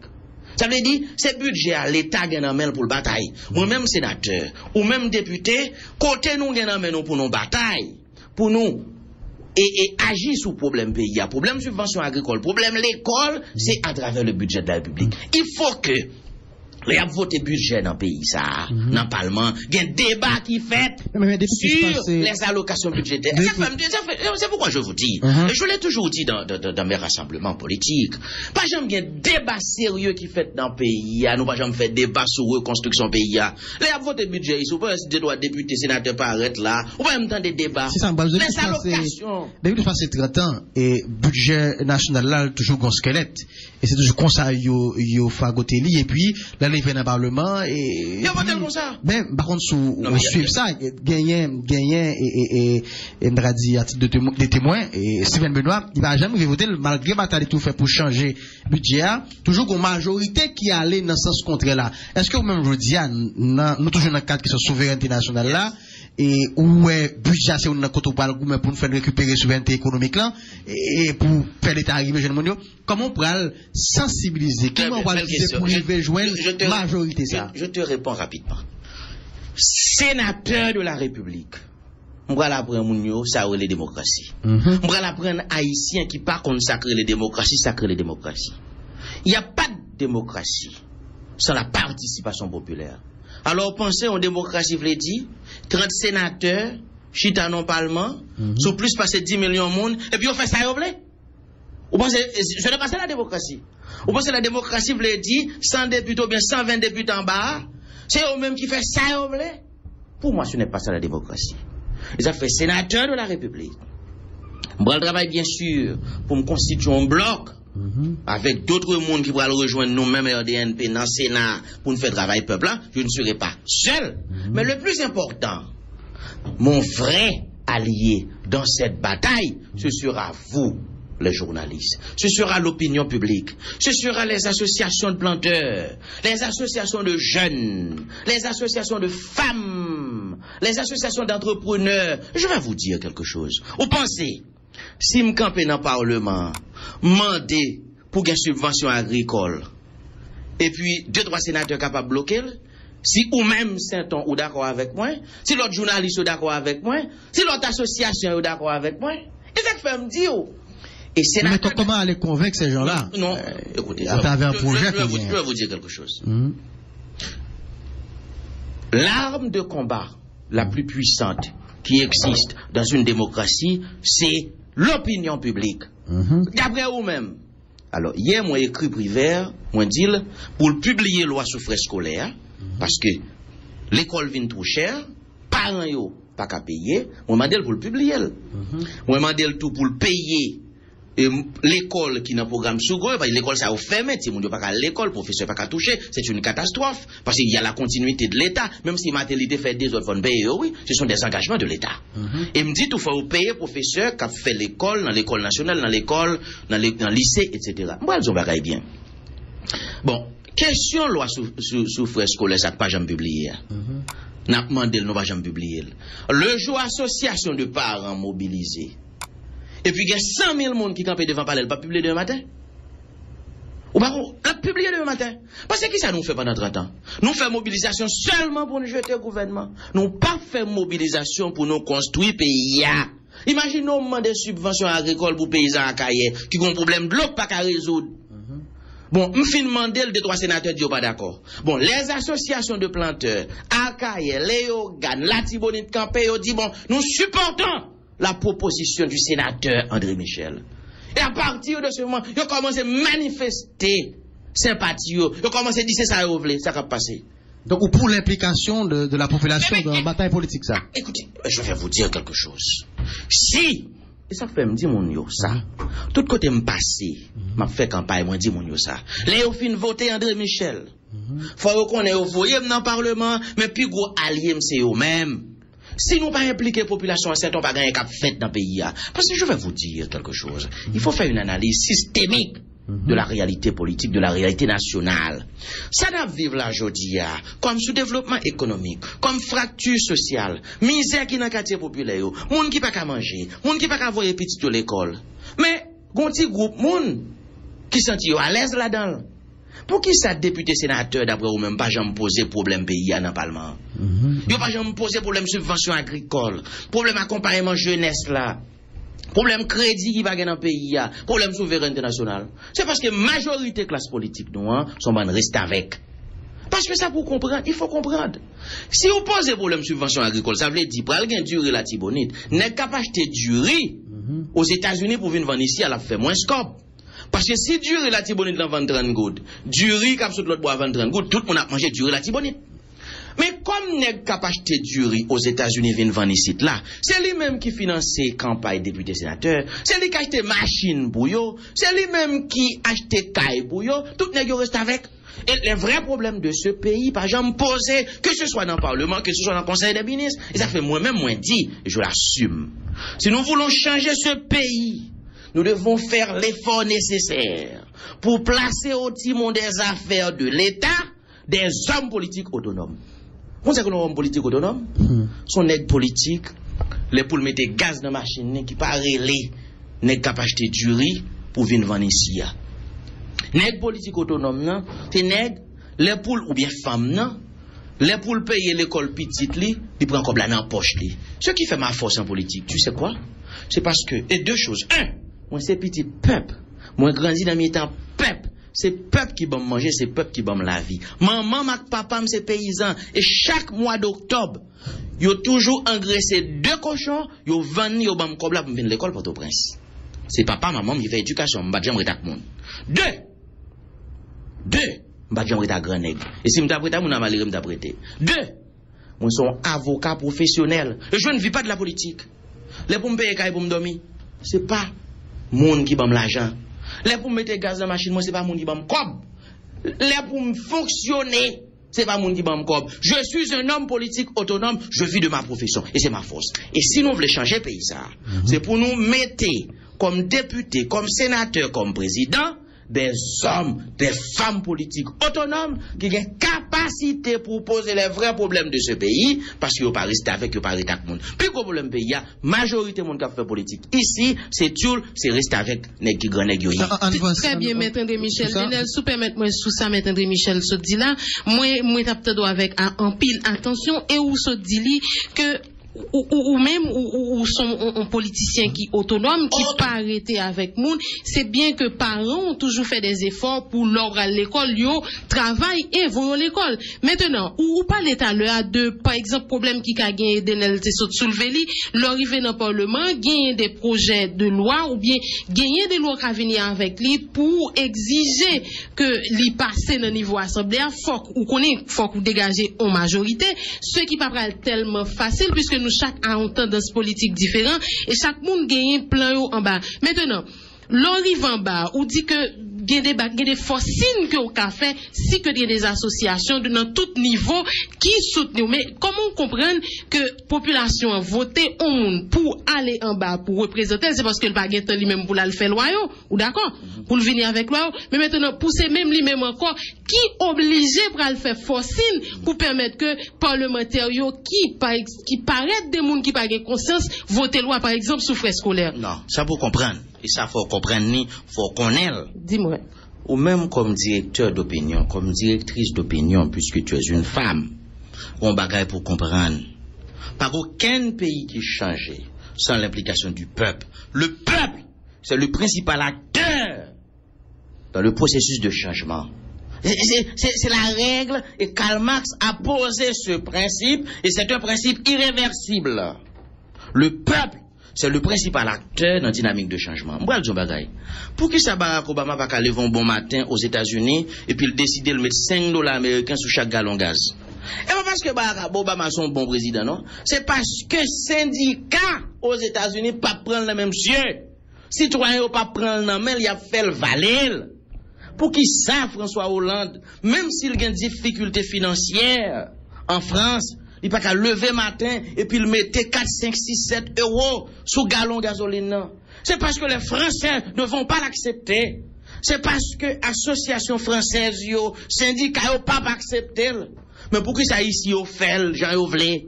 Ça veut dire, c'est budget à l'État qui en pour le bataille. Ou même sénateur, ou même député, côté nous qui en pour nos batailles, pour nous et agir sur le problème pays. Problème subvention agricole, problème l'école, c'est à travers le budget de la République. Il faut que Il y a voté budget dans le pays, ça, dans le Parlement. Il y a un débat qui fait sur les allocations budgétaires. C'est pourquoi je vous dis, et je l'ai toujours dit dans mes rassemblements politiques, pas jamais il y a un débat sérieux qui fait dans le pays, nous pas jamais fait débat sur reconstruction pays. Il y a voté budget, il ne faut pas si des droits députés, sénateurs paraître là, ou pas même temps des débats. C'est ça, les allocations. Depuis passé 30 ans, et budget national là, toujours un squelette. Et c'est toujours comme ça, yo fagoté li, et puis, là, il fait dans le Parlement, et. Il y a voté comme ça. Ben, par contre, on suit ça, gagner, et, on a dit, à titre de témoin, et Steven Benoît, il va jamais voter, malgré bataille tout fait pour changer budget, toujours une majorité qui allait dans ce sens contraire là. Est-ce que vous-même, je vous dis, nous toujours dans le cadre qui sont souveraineté nationale là, et où est budget, c'est un côté pour nous faire récupérer souveraineté économique là, et pour faire l'état arrivé, comment on peut sensibiliser, comment on va dire pour arriver joindre majorité ça? Je te réponds rapidement. Sénateur de la République, on va l'apprendre Mounio, ça aurait les démocraties. On va l'apprendre haïtien qui part contre sacrer les démocraties, sacrer les démocraties. Il n'y a pas de démocratie sans la participation populaire. Alors, pensez en démocratie, vous l'avez dit, 30 sénateurs, chita non parlement, sous plus passer 10 millions de monde, et puis on fait ça, vous voulez? Vous pensez, ce n'est pas ça la démocratie. Vous pensez la démocratie, vous l'avez dit, 100 députés ou bien 120 députés en bas, c'est eux-mêmes qui font ça, vous voulez? Pour moi, ce n'est pas ça la démocratie. Ils ont fait sénateur de la République. Moi, je travaille bien sûr pour me constituer un bloc avec d'autres mondes qui pourraient rejoindre nous-mêmes RDNP dans le Sénat pour nous faire travailler le peuple là, je ne serai pas seul. Mais le plus important, mon vrai allié dans cette bataille, ce sera vous, les journalistes. Ce sera l'opinion publique. Ce sera les associations de planteurs, les associations de jeunes, les associations de femmes, les associations d'entrepreneurs. Je vais vous dire quelque chose. Vous pensez, si me camper dans le Parlement, mandé pour une subvention agricole, et puis 2-3 sénateurs capables de bloquer, si ou même Saint-On ou d'accord avec moi, si l'autre journaliste est d'accord avec moi, si l'autre association est d'accord avec moi, et ça fait me dire. Et mais comment aller convaincre ces gens-là? Non, écoutez, à travers un projet. Je vais vous dire quelque chose. L'arme de combat la plus puissante qui existe dans une démocratie, c'est l'opinion publique. D'après vous-même. Alors, hier, moi, écrit privé, moi, dit, pour le publier loi sous frais scolaires, parce que l'école vient trop cher, parents, yo, pas qu'à payer, moi, m'a dit pour le publier. Moi, m'a dit tout pour le payer. Et l'école qui n'a pas programme secondaire, parce que l'école ça a fermé, si mon Dieu pas qu'à l'école, professeur pas qu'à toucher, c'est une catastrophe. Parce qu'il y a la continuité de l'État, même si maternité fait des autres fonds payer, oui, ce sont des engagements de l'État. Et me dit tout faut payer professeur qui a fait l'école, dans l'école nationale, dans l'école, dans le lycée, etc. Moi, elles ont bagaille bien. Bon, question loi sous frais scolaires, ça n'a pas jamais publié. N'a pas demandé, n'a pas jamais publié. Le jour association de parents mobilisés. Et puis il y a 100 000 personnes qui campent devant le palais, pas publier demain matin. Ou pas, la publier demain matin. Parce que qui ça nous fait pendant 30 ans? Nous faisons mobilisation seulement pour nous jeter au gouvernement. Nous pas fait mobilisation pour nous construire pays. Imaginez nous demander des subventions agricoles pour paysans à Kaye, qui ont un problème de l'eau pas qu'à résoudre. Bon, je finis demander les 2-3 sénateurs disent pas d'accord. Bon, les associations de planteurs, Akaye, Léogan, Latibonite Campé, ont dit bon, nous supportons la proposition du sénateur André Michel. Et à partir de ce moment, ils ont commencé à manifester sympathie, ils ont commencé à dire c'est ça, ça va passer. Donc, ou pour l'implication de la population dans la bataille politique, ça? Écoutez, je vais vous dire quelque chose. Si, et ça fait me dire mon yo ça, tout côté me passer, m'a fait campagne, m'a dit mon yo ça. Là, au fin voter André Michel. Faut reconnaître, vous voyez dans le Parlement, mais plus gros allié, c'est eux-mêmes. Si nous pas impliquer la population, c'est on pas gagner cap fait dans le pays. Parce que je vais vous dire quelque chose. Il faut faire une analyse systémique de la réalité politique, de la réalité nationale. Ça doit vivre là aujourd'hui, comme sous-développement économique, comme fracture sociale, misère qui dans le quartier populaire, monde qui pas qu'à manger, monde qui pas qu'à envoyer petit de l'école. Mais, gon petit groupe monde qui senti à l'aise là-dedans. Pour qui ça député sénateur d'après ou même pas jamais poser problème pays dans le Parlement? Yo pas jamais poser problème subvention agricole, problème accompagnement jeunesse là, problème crédit qui va gagner dans le pays, problème souveraineté nationale. C'est parce que majorité classe politique nous sont bonnes rester avec. Parce que ça pour comprendre, il faut comprendre. Si vous posez problème subvention agricole, ça veut dire pour aller durer la tibonite, n'est capable d'acheter du riz aux États-Unis pour venir vendre ici, elle a fait moins scope. Parce que si du riz la tibonite dans 30 gouttes, du riz comme sur l'autre bois 30 gouttes, tout le monde a mangé du riz la tibonite. Mais comme n'est capable d'acheter du riz aux États-Unis venir vendre ici là, c'est lui-même qui finance campagne député sénateur, c'est lui qui achète machine pour yo, c'est lui-même qui achète caille pour yo, tout nèg yo reste avec. Et le vrai problème de ce pays, par exemple, posé, que ce soit dans le Parlement, que ce soit dans le Conseil des ministres, et ça fait moi-même, moi dit, et je l'assume. Si nous voulons changer ce pays, nous devons faire l'effort nécessaire pour placer au timon des affaires de l'État des hommes politiques autonomes. Vous savez que nos hommes politiques autonomes sont nègres politiques, les poules mettent gaz dans la machine, qui parlent les nègres capables d'acheter du riz pour venir vendre ici. Nèg politique autonome, c'est nèg, les poules ou bien femmes, non, les poules payer l'école petite, ils prennent comme la dans poche. Ce qui fait ma force en politique, tu sais quoi? C'est parce que, et deux choses. Un, moi c'est petit peuple, moi grandi dans mes temps peuple. C'est peuple qui va me manger, c'est peuple qui va me la vie. Maman, ma papa, c'est paysan. Et chaque mois d'octobre, ils ont toujours engraissé 2 cochons, ils ont vendu, ils ont me comme là pour venir à l'école Port-au-Prince. C'est papa, maman qui fait éducation, je ne vais pas monde. 2, je ne vais pas grand nègre. Et si je ne vais pas prêter, je ne vais pas prêter. 2, moi je suis avocat professionnel. Et je ne vis pas de la politique. Les pour me payer pour me dormir, ce n'est pas monde qui va me l'argent. Les pour me mettre gaz dans la machine, moi ce n'est pas monde qui va me cob. Les pour me fonctionner, ce n'est pas monde qui va me cob. Je suis un homme politique autonome, je vis de ma profession. Et c'est ma force. Et si nous voulons changer le pays, ça, c'est pour nous mettre comme député, comme sénateur, comme président, des hommes, des femmes politiques autonomes qui ont capacité pour poser les vrais problèmes de ce pays parce qu'ils n'ont pas resté avec, ils n'ont pas resté avec le monde. Puis le problème pays, la majorité de monde qui fait politique ici, c'est tout, c'est rester avec les grands négociés. Très bien, Maître André Michel. Sous permettez-moi sous ça, Maître André Michel, se dit là, moi, t'as avec un pile attention et où se dit que ou même ou sont un politicien qui autonome qui pas arrêté avec moun, c'est bien que parents ont toujours fait des efforts pour leur à l'école, yo travail et vont à l'école. Maintenant, ou parler tout à l'heure de par exemple problème qui a gagné Denel te soulever li, l'arrivée dans le parlement, gagner des projets de loi ou bien gagner des lois qui venir avec lui pour exiger que li passe dans niveau assemblée, faut qu'on dégager en majorité, ce qui pas tellement facile puisque nous chaque a une tendance politique différente et chaque monde gagne plein haut en bas. Maintenant, l'arrive en bas, ou dit que il y a des forcines que on a fait, si que il y a des associations de dans tout niveau qui soutenent. Mais comment comprendre que population a voté au monde pour aller en bas, pour représenter, c'est parce que le baguette lui-même pour le faire loyaux, ou d'accord? Pour le venir avec loyaux. Mais maintenant, pour ces mêmes lui-même encore, qui obligé pour le faire forcine pour permettre que parlementaires qui paraissent des gens qui pas de conscience voter loi, par exemple, sous frais scolaires. Non, ça pour comprendre. Et ça, faut comprendre, faut connaître. Dis-moi. Ou même comme directeur d'opinion, comme directrice d'opinion, puisque tu es une femme, on bagaille pour comprendre. Pas aucun pays qui change sans l'implication du peuple. Le peuple, c'est le principal acteur dans le processus de changement. C'est la règle, et Karl Marx a posé ce principe, et c'est un principe irréversible. Le peuple, c'est le principal acteur dans la dynamique de changement. Pour qui ça Barack Obama va lever un bon matin aux États-Unis et puis il décide de mettre $5 américains sur chaque gallon gaz? Et pas parce que Barack Obama est un bon président, non? C'est parce que syndicats aux États-Unis ne pas prendre le même jeu. Citoyens ne pas prendre le même, il a fait le valet. Pour qui ça, François Hollande, même s'il a une difficulté financière en France, il n'y a pas qu'à lever matin et puis il mettait 4, 5, 6, 7 euros sous gallon gasoline. C'est parce que les Français ne vont pas l'accepter. C'est parce que l'association française, syndicat, ne pas accepter. Mais pour qui ça ici, au fait, Jean Ouvlé,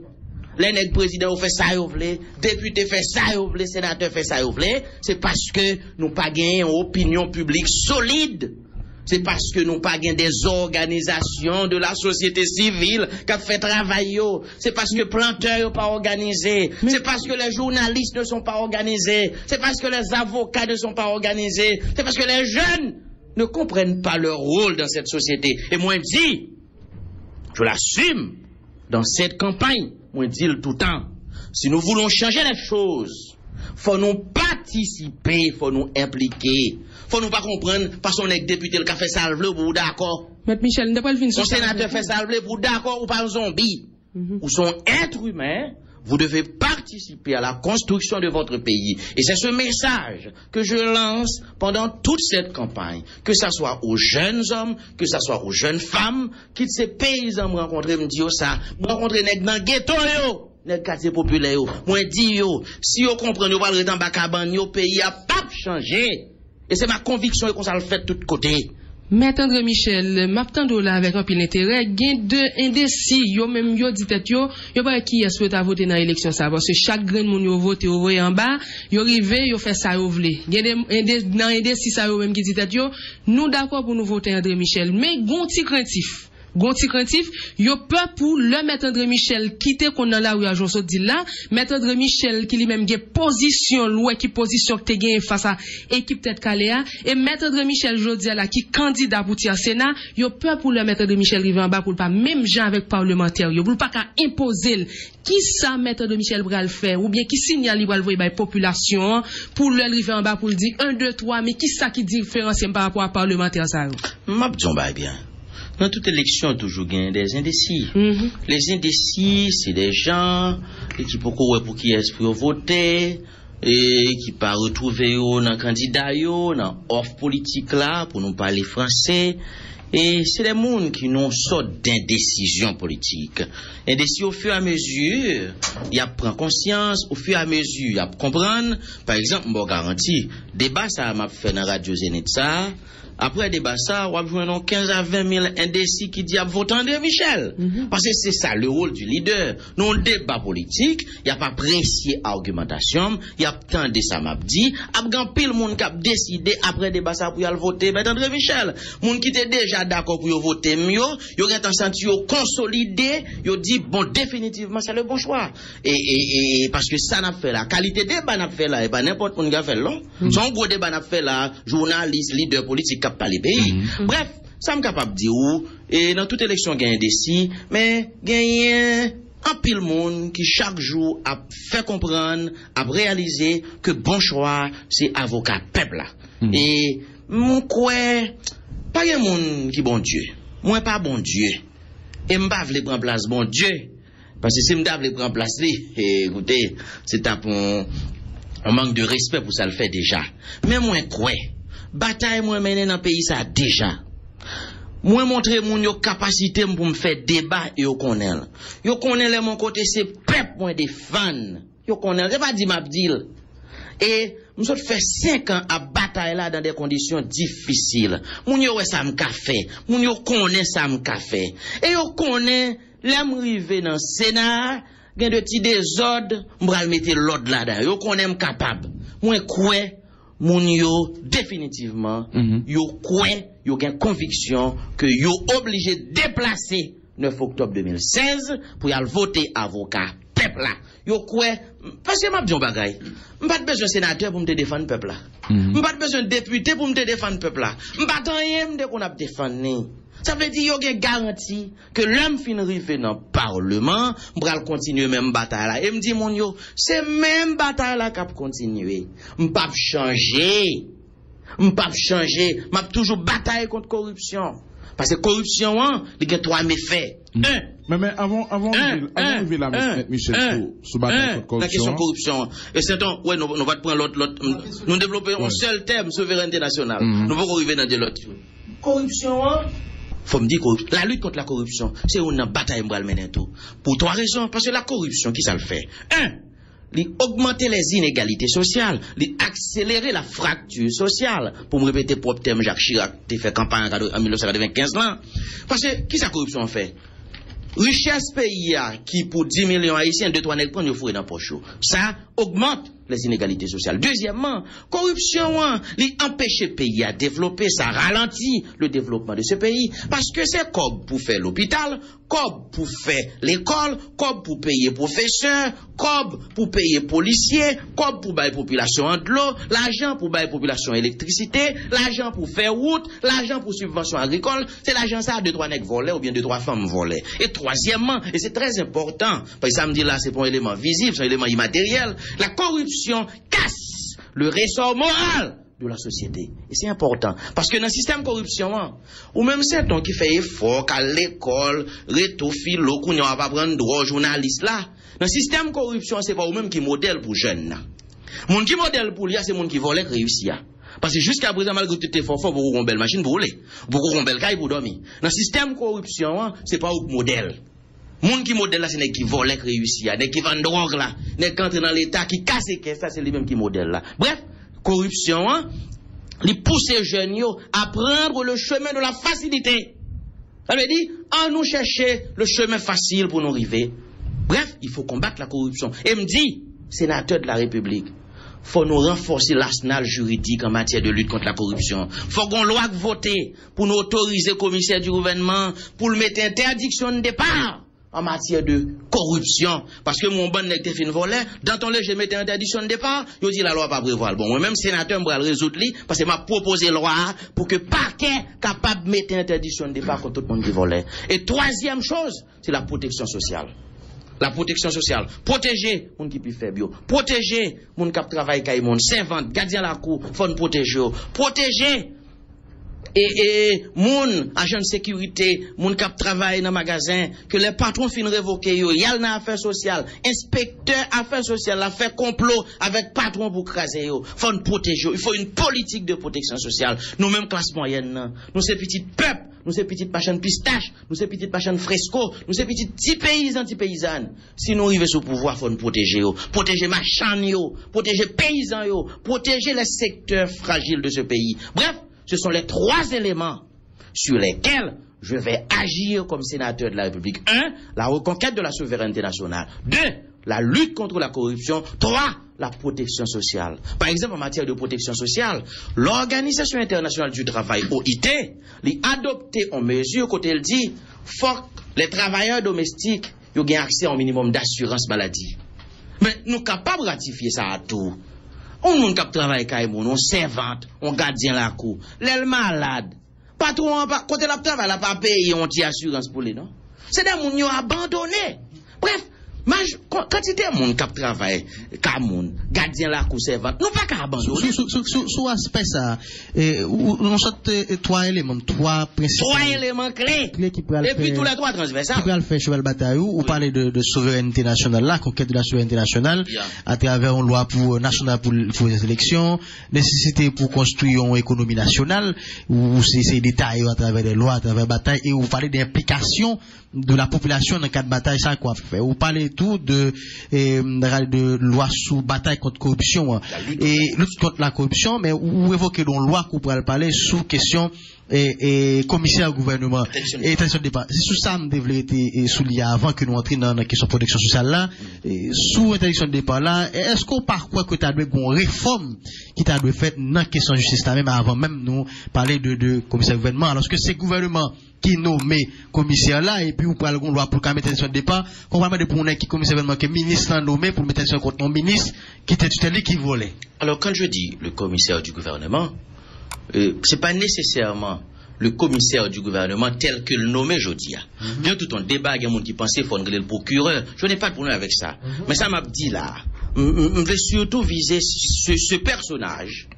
les nègres présidents ont fait ça, Ouvlé, députés fait ça, Ouvlé, sénateurs fait ça, Ouvlé, c'est parce que nous pas gagné une opinion publique solide. C'est parce que nous pas des organisations de la société civile qui ont fait travail. C'est parce que les planteurs sont pas organisés. C'est parce que les journalistes ne sont pas organisés. C'est parce que les avocats ne sont pas organisés. C'est parce que les jeunes ne comprennent pas leur rôle dans cette société. Et moi, je dis, Je l'assume. Dans cette campagne, moi je dis le tout le temps, si nous voulons changer les choses, faut nous participer, faut nous impliquer. Faut nous pas comprendre parce qu'on est député le café salvé pour d'accord. Maître Michel, n'a pas le fin son sénateur fait salvé pour d'accord ou pas un zombie. Ou son être humain, vous devez participer à la construction de votre pays. Et c'est ce message que je lance pendant toute cette campagne. Que ça soit aux jeunes hommes, que ça soit aux jeunes femmes, qu'ils ces paysans me rencontrent, me disent ça, me rencontrer dans le ghetto, yo, dans le quartier populaire, yo. Moi, dis yo, si vous comprenez, vous parlez dans le cabane, yo, pays a pas changé. Et c'est ma conviction qu'on ça le fait de tous côtés. Maître André Michel, m'attendons là avec un peu d'intérêt, gain de indécis, yo même yo dit tête yo pas qui est souhaité voter dans l'élection ça parce que chaque grain moun yo vote yo voye en bas, yo rivé yo fait ça yo vle. Gain dans indécis ça yo même qui dit tête yo, nous d'accord pour nous voter André Michel, mais gonti craintif, yo peur pour le Maître André Michel quitter qu'on dans la rue à Jonso dit là, Maître André Michel qui lui-même gagne position loin qui position que te gagne face à équipe tête Caléa et Maître André Michel jodi là qui candidat pour tirer Sénat, yo peur pour le Maître André Michel rive en bas pour pas même gens avec parlementaire, yo pour pas qu'à imposer qui ça Maître André Michel bral faire ou bien qui signale il va envoyer by population pour le rive en bas pour dire 1 2 3 mais qui ça qui différencie par rapport à parlementaire ça. M'a dit bien. Dans toute élection, toujours gagne des indécis. Les indécis, c'est des gens qui pour qui est pour voter et qui pas retrouver dans candidat dans offre politique là pour nous parler français. Et c'est des gens qui n'ont sorte d'indécision politique. Indécis au fur et à mesure, il prend conscience, au fur et à mesure, il comprendre. Par exemple, bon garantie, débat ça m'a fait dans Radio Zénith ça. Après débat ça, on va joindre 15 à 20 000 indécis qui disent voter André Michel. Parce que c'est ça le rôle du leader. Non, le débat politique, il n'y a pas apprécié argumentation, il y a tant de ça m'a dit, après pile monde qui a décidé après débat ça pour y aller voter André Michel. Monde qui était déjà d'accord pour y voter mieux, il y aurait un sentiment consolidé, il dit bon définitivement c'est le bon choix. Et parce que ça n'a fait la qualité débat n'a fait là et pas n'importe qui a fait là. Son gros débat n'a fait là, journaliste, leader politique pas les pays. Bref, ça me capable de dire et dans toute élection gagne indécis, mais gagne un pile monde qui chaque jour a fait comprendre, a réalisé que bon choix c'est avocat peuple là. Et mon quoi pas un monde qui bon Dieu. Moi pas bon Dieu. Et m'pa vle prendre place bon Dieu parce que si m'ta vle prendre place li, écoutez, c'est un manque de respect pour ça le fait déjà. Mais moi quoi bataille moi mener dans pays ça déjà. Moi montrer mon yo capacité pour me faire débat et yo connaît. Yo connaît mon côté c'est peuple moi des fans. Yo connaît, c'est pas dit m'abdil. Et nous sommes fait 5 ans à bataille là dans des conditions difficiles. Moun yo ça me fait. Moun yo connaît ça me fait. Et yo connaît l'aime river dans Sénat, gain de petits désordre, m'bral mettre l'ordre là-dedans. Yo connaît capable. Moi quoi moun yo définitivement yo kwen yo gen conviction que yo obligé de déplacer 9 octobre 2016 pour y aller voter avocat peuple là yo kwen parce que m'a dit un bagay m'pas besoin sénateur pour me défendre peuple là m'pas besoin député pour me défendre peuple là m'pas rien de qu'on a défendre. Ça veut dire qu'il y a une garantie que l'homme fin rive dans le Parlement, m'bral continuer même bataille là. Et me dit mon yo, c'est même bataille là qu'a continuer. M'pas changer. M'a toujours bataille contre corruption. Parce que corruption il y a 3 méfaits. Mais avant de la Maître Michel sur bataille contre corruption. La question corruption. Et c'est donc ouais nous va prendre l'autre nous développer un seul thème souveraineté nationale. Nous va arriver dans de l'autre. Corruption faut me dire que la lutte contre la corruption, c'est une bataille m'bral mener tout. Pour 3 raisons. Parce que la corruption, qui ça le fait? 1. Augmenter les inégalités sociales, accélérer la fracture sociale. Pour me répéter propre thème, Jacques Chirac a fait campagne en 1995 là. Parce que, qui ça corruption fait? Richesse pays qui pour 10 millions haïtiens, 2-3 nègres prennent le fouet dans poche. Ça augmente les inégalités sociales. Deuxièmement, corruption, li empêche le pays à développer, ça ralentit le développement de ce pays, parce que c'est comme pour faire l'hôpital, comme pour faire l'école, comme pour payer professeurs, comme pour payer policiers, comme pour bailler population en de l'eau, l'argent pour bailler population électricité, l'argent pour faire route, l'argent pour subvention agricole, c'est l'argent ça de 3 nègres volés ou bien de 3 femmes volées. Et troisièmement, et c'est très important, parce que ça me dit là, c'est pas un élément visible, c'est un élément immatériel, la corruption casse le ressort moral de la société. Et c'est important. Parce que dans le système corruption, ou même c'est ton qui fait effort, qu'à l'école, réto, philo, qu'on n'a pas prendre droit journaliste là. Dans le système corruption, c'est pas ou même qui modèle pour jeunes. Moun qui modèle pour lui, c'est moun qui vole réussit. Parce que jusqu'à présent, malgré tout effort, faut une belle machine pour rouler. Pour une belle caille pour dormir. Dans le système corruption, c'est pas un modèle. Moun qui modèle là, c'est n'est qui vole réussit. N'est qui vend drogue là. N'est qui entre dans l'état, qui casse les caisses, ça c'est lui-même qui modèle là. Bref, corruption, il pousse les jeunes à prendre le chemin de la facilité. Ça veut dire, en nous chercher le chemin facile pour nous arriver. Bref, il faut combattre la corruption. Et me dit, sénateur de la République, faut nous renforcer l'arsenal juridique en matière de lutte contre la corruption. Faut qu'on loi voter pour nous autoriser le commissaire du gouvernement pour le mettre interdiction de départ en matière de corruption. Parce que mon bon n'est fin volé, dans ton lait, je mettais interdiction de départ, je dis la loi pas prévoir. Bon, moi-même, sénateur, je vais le résoudre, parce que m'a proposé loi pour que parquet capable de mettre interdiction de départ contre tout le monde qui volait. Et troisième chose, c'est la protection sociale. La protection sociale. Protéger moun qui peut faire bio. Protéger moun qui travaille kay moun. Servante, gardien la cour, faut nous protéger. Protéger et moun agent de sécurité, moun qui travaille dans magasin, que les patrons fin révoquer yo, yal dans affaires sociales, inspecteur affaires sociales, la fait complot avec patron pour craser yo. Faut nous protéger. Il faut une politique de protection sociale. Nous même classe moyenne, nous ces petits peuples, nous ces petites pachanes pistaches, nous ces petites pachanes fresco, nous ces petits paysans, paysannes. Si nous arrivons au pouvoir, faut nous protéger yo, protéger machan yo, protéger paysans yo, protéger les secteurs fragiles de ce pays. Bref, ce sont les 3 éléments sur lesquels je vais agir comme sénateur de la République. 1, la reconquête de la souveraineté nationale. 2, la lutte contre la corruption. 3, la protection sociale. Par exemple, en matière de protection sociale, l'Organisation internationale du travail, OIT, l'a adopté en mesure quand elle dit faut que les travailleurs domestiques aient accès au minimum d'assurance maladie. Mais nous sommes capables de ratifier ça à tout. On moun kap travail kay moun, on servante, on gardien la cour, l'el malade. Patron côté la travail la pas payer on ti assurance pour les non. C'est des moun yo abandonné. Bref, quantité moun kap travail ka moun, gardien la cour servante, nous pas ka abandonner. Sous aspect ça, on sorte 3 éléments, 3 principaux. 3 éléments clés. Et puis tous les 3 transversales. Qui peut le faire cheval bataille ou parler de souveraineté nationale là, conquête de la souveraineté nationale à travers une loi pour nationale pour les élections, nécessité pour construire une économie nationale ou c'est détaillé à travers des lois, à travers bataille et vous parlez d'implication de la population dans le cadre de bataille, ça quoi faire. Vous parlez tout de loi sous bataille contre corruption et lutte contre la corruption, mais vous évoquez une loi qu'on pourrait parler sous question et commissaire au gouvernement et attention de départ. C'est sous ça que devait être souligné avant que nous entrions dans la question de protection sociale là, sous interdiction de départ là. Est-ce qu'on par quoi que tu as une réforme qui t'a dû faire dans la question de justice là même avant même nous parler de commissaire au gouvernement, alors que c'est le gouvernement qui nomme commissaire là et puis vous parlez d'une loi pour mettre interdiction de départ, qu'on va mettre pour qui commissaire au gouvernement qui ministre nommé pour mettre interdiction contre un ministre qui était tutelle qui volait. Alors quand je dis le commissaire du gouvernement, c'est pas nécessairement le commissaire du gouvernement tel que le nommé aujourd'hui. Bien tout un débat, il y a des gens qui pensent qu'il faut le procureur. Je n'ai pas de problème avec ça. Mais ça m'a dit là, je vais surtout viser ce personnage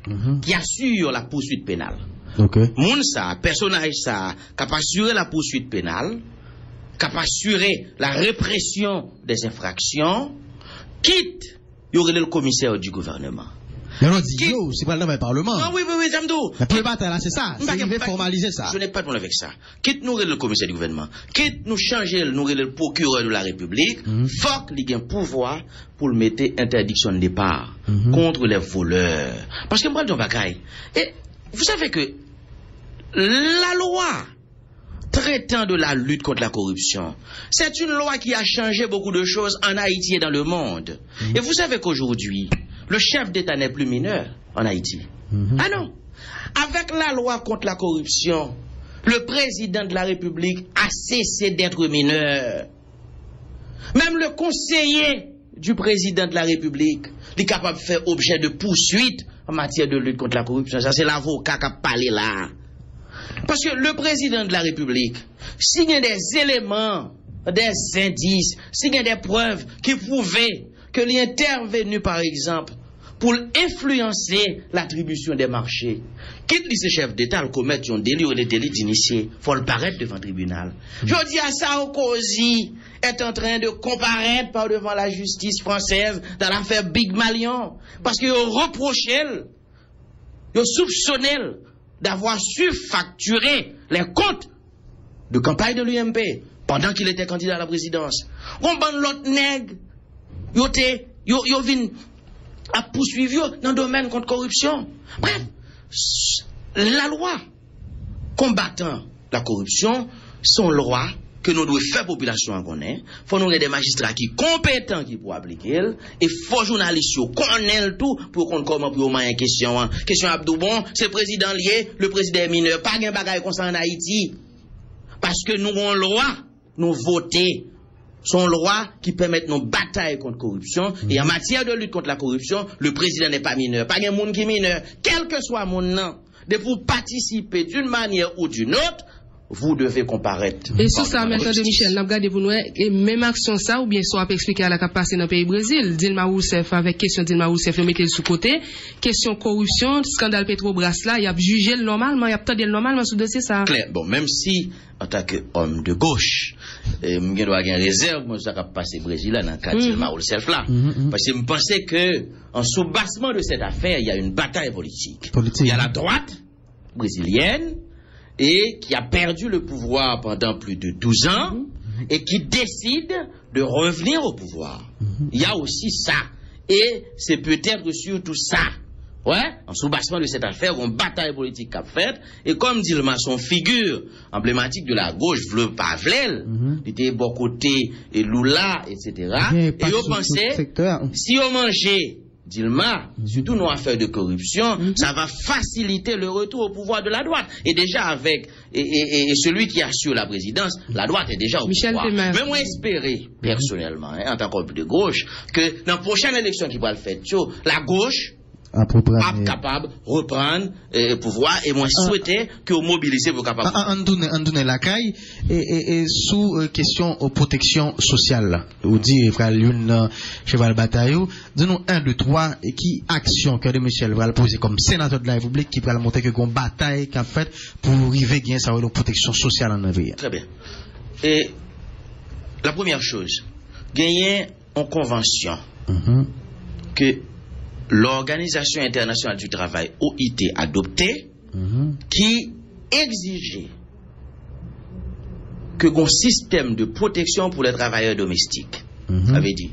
qui assure la poursuite pénale. Moun ça, personnage ça, qui a assuré la poursuite pénale, qui a assuré la répression des infractions, quitte, il y aurait le commissaire du gouvernement. Mais on dit, c'est pas le Parlement. Ah oui, Zamdo. La première bataille là, c'est ça. Il veut formaliser ça. Je n'ai pas de problème avec ça. Quitte nous le commissaire du gouvernement, quitte nous changer, nous le procureur de la République, faut qu'il ait un pouvoir pour le mettre interdiction de départ contre les voleurs. Parce que moi, je bagaille. Et vous savez que la loi traitant de la lutte contre la corruption, c'est une loi qui a changé beaucoup de choses en Haïti et dans le monde. Et vous savez qu'aujourd'hui, le chef d'État n'est plus mineur en Haïti. Ah non. Avec la loi contre la corruption, le président de la République a cessé d'être mineur. Même le conseiller du président de la République est capable de faire objet de poursuite en matière de lutte contre la corruption. Ça, c'est l'avocat qui a parlé là. Parce que le président de la République, s'il y a des éléments, des indices, s'il y a des preuves qui prouvaient que l'intervenu, par exemple, pour influencer l'attribution des marchés, quitte ce chef d'État le commettre un délit ou les délits d'initié, il faut le paraître devant le tribunal. Je dis à Sarkozy est en train de comparaître par devant la justice française dans l'affaire Big Malion, parce qu'il reproché, il soupçonné d'avoir su facturer les comptes de campagne de l'UMP pendant qu'il était candidat à la présidence. On ban l'autre nègre, yo vin a poursuivi dans le domaine contre corruption. Bref, la loi combattant la corruption, son loi que nous devons faire population en connaître. Il faut nous avoir des magistrats qui compétents qui pour appliquer et faut journalistes qui connaissent tout pour qu'on comment pour une question. Question Abdou bon, c'est président lié, le président est mineur, pas de bagaille comme ça en Haïti. Parce que nous avons une loi, nous votons. Son loi qui permet nos batailles contre la corruption. Et en matière de lutte contre la corruption, le président n'est pas mineur. Pas de monde qui est mineur. Quel que soit mon nom, de vous participer d'une manière ou d'une autre, vous devez comparaître. Et sur ça, maintenant de Michel, n'a regardé vous même action ça, ou bien soit expliquer à la capacité dans le pays Brésil. Dilma Rousseff, avec question Dilma Rousseff, le mettez sous côté. Question corruption, scandale Petrobras là, il a jugé normalement, il a peut-être normalement sous dossier ça. Claire. Bon, même si, en tant qu'homme de gauche, je dois avoir une réserve, moi, ça va passer au Brésil là, dans le cas de Dilma Rousseff là. Parce que je pensais que, en sous-bassement de cette affaire, il y a une bataille politique. Il y a la droite brésilienne, et qui a perdu le pouvoir pendant plus de 12 ans, et qui décide de revenir au pouvoir. Il y a aussi ça. Et c'est peut-être surtout ça. Ouais, en sous-bassement de cette affaire, une bataille politique qu'a faite, et comme Dilma, son figure emblématique de la gauche, vle Pavel, il était bon côté, et Lula, etc. Et on pensait, si on mangeait Dilma, surtout nos affaires de corruption, ça va faciliter le retour au pouvoir de la droite. Et déjà avec et celui qui assure la présidence, la droite est déjà au pouvoir. Mais moi espérer, personnellement, en tant qu'homme de gauche, que dans la prochaine élection qui va le faire, la gauche capable de reprendre le pouvoir et moi souhaiter que vous mobilisez vos capacités. On donne la caille et sous question de protection sociale. Vous dites, frère Lune, cheval bataille, dis-nous 1, 2, 3, et qui action que de Michel va poser comme sénateur de la République qui va montrer que une bataille qu'a fait pour arriver à ça, la protection sociale en Afrique. Très bien. Et la première chose, gagner en convention que l'Organisation internationale du travail, OIT, adoptée, qui exigeait que un système de protection pour les travailleurs domestiques. Ça veut dire,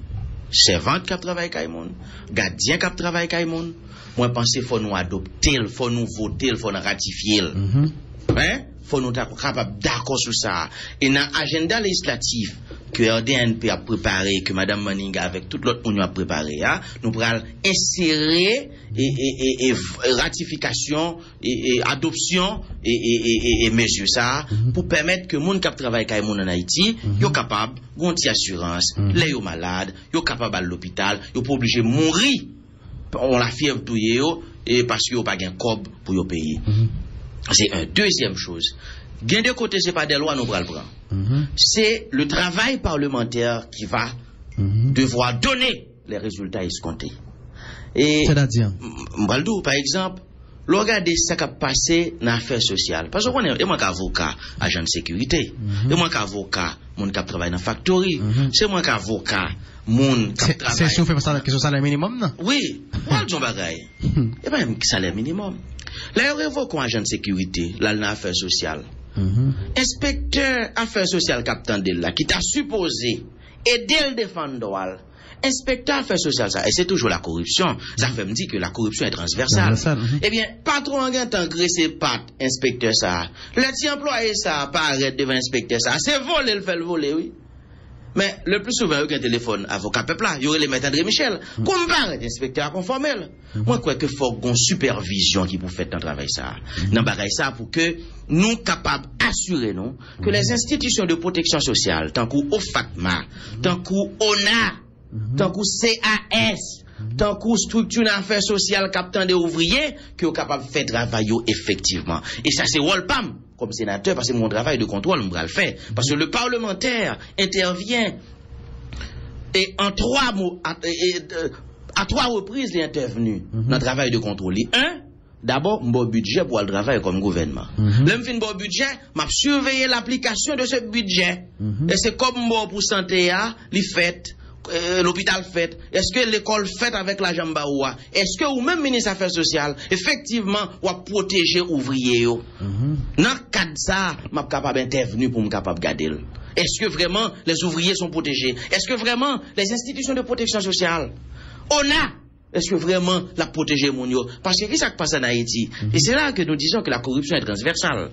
servante qui travaille avec moun, gardien qui travaille avec moun, moi pense qu'il faut nous adopter, il faut nous voter, il faut nous ratifier. Hein? Faut nous être capable d'accord sur ça. Et dans l'agenda législatif que RDNP a préparé, que Mme Maninga avec toute l'autre union a préparé, hein, nous pourrons insérer et ratification et adoption et mesures ça pour permettre que les gens qui travaillent avec les en Haïti soient capables de assurance, les gens malades, soient capables à l'hôpital, ils ne sont pas obligés de mourir. On la fièvre touye et parce qu'ils n'ont pas de cob pour les payer. C'est une deuxième chose. Gain de côté, ce n'est pas des lois, nous prenons le prendre. C'est le travail parlementaire qui va devoir donner les résultats escomptés. C'est-à-dire par exemple, regardez ce qui a passé dans l'affaire sociale. Parce que moi, je suis avocat, agent de sécurité. Je suis avocat, mon qui travaille dans la factory. C'est moi qui avocat, mon qui travaille. C'est sûr, fait ça question salaire minimum, non? Oui, moi, je bagaille. Et pas même salaire minimum. Là, il révoque un agent de sécurité, là, dans l'affaire sociale. Inspecteur affaires sociales capitaine de là, qui t'a supposé aider le défendeur. Inspecteur affaires sociales, ça, et c'est toujours la corruption. Ça fait me dire que la corruption est transversale. Eh bien, patron en temps graissé pat, inspecteur ça. Le petit employé ça, pas arrête devant inspecteur ça. C'est voler, le fait le voler, oui. Mais le plus souvent, il y a un téléphone avocat peuple là, il y aurait les maîtres André Michel, comme par inspecteur conformel. Moi, je crois qu'il faut une supervision qui pour faire un travail ça. Dans bagaille ça pour que nous capables d'assurer nous que les institutions de protection sociale, tant qu'au OFACMA, tant qu'au ONA, tant qu'au CAS, tant qu'au structure d'affaires sociales captant des ouvriers, qui sont capables de faire travail effectivement. Et ça, c'est Wolpam, comme sénateur, parce que mon travail de contrôle, on va le faire. Parce que le parlementaire intervient et en trois mots, à trois reprises, il est intervenu dans le travail de contrôle. Un, d'abord, mon budget pour le travail comme gouvernement. L'homme fin bon budget, m'a surveillé l'application de ce budget. Et c'est comme mon pour santé, les fêtes. L'hôpital fait, est-ce que l'école fait avec la jambaoua, est-ce que ou même ministre des Affaires sociales, effectivement, ou à protéger ouvriers yo. Dans le cadre de ça, je suis capable d'intervenir pour me capable de garder. Est-ce que vraiment les ouvriers sont protégés? Est-ce que vraiment les institutions de protection sociale, est-ce que vraiment la protéger mon yo? Parce que qu'est-ce qui se passe en Haïti? Et c'est là que nous disons que la corruption est transversale.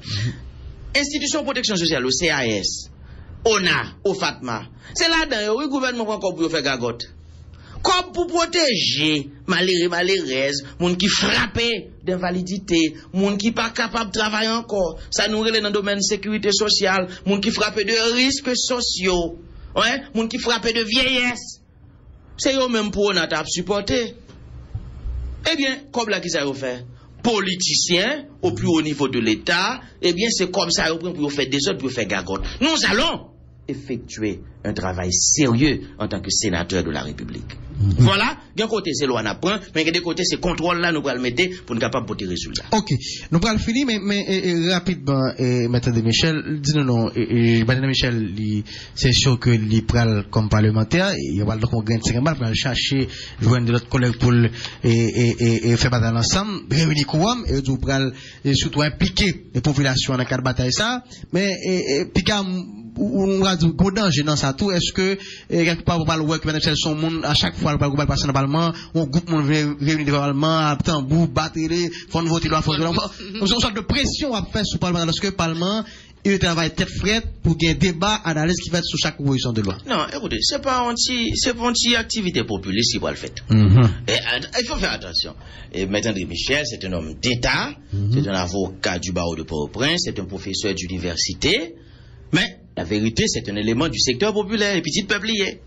Institution de protection sociale, le CAS, ONA, OFATMA. C'est là-dedans, le gouvernement prend encore pour faire gagotte. Comme pour protéger malheureuse, moun qui frappé d'invalidité, moun qui pas capable de travailler encore. Ça nous relève dans le domaine de sécurité sociale, moun qui frappé de risques sociaux, ouais, moun qui frappé de vieillesse. C'est eux même pour ONA t'a supporté. Eh bien, comme là qui ça vous fait? Politiciens au plus haut niveau de l'État, eh bien c'est comme ça pour faire des autres, pour faire gagotte. Nous allons effectuer un travail sérieux en tant que sénateur de la République. Voilà, d'un côté c'est loi n'apprend, mais d'un côté c'est contrôle là nous allons le mettre pour nous capable de résultats. Ok, nous allons finir, mais rapidement, Maître de Michel, dis-nous non, Maître de Michel, c'est sûr que l'IPRAL comme parlementaire, il va donc gagner 5 balles pour aller chercher, joindre de l'autre collègue pour faire bataille ensemble, réunir Kouam, et nous allons surtout impliquer les populations dans le cadre de bataille ça, mais on va dire gros danger dans ça tout. Est-ce que quelque part vous parlez que Madame son monde à chaque fois le parle passer dans le parlement, on groupe monde réunir devant le parlement, tambour, batterie, font voter loi, font une sorte de pression à faire sur le parlement parce que le parlement il travaille tête frette pour qu'il y ait un débat, analyse qui va être sur chaque proposition de loi. Non, écoutez, c'est pas anti activité populiste qui va le faire. Il faut faire attention. Et Maître André Michel, c'est un homme d'État, c'est un avocat du barreau de Port-au-Prince, c'est un professeur d'université, mais la vérité, c'est un élément du secteur populaire, et petit peuplier.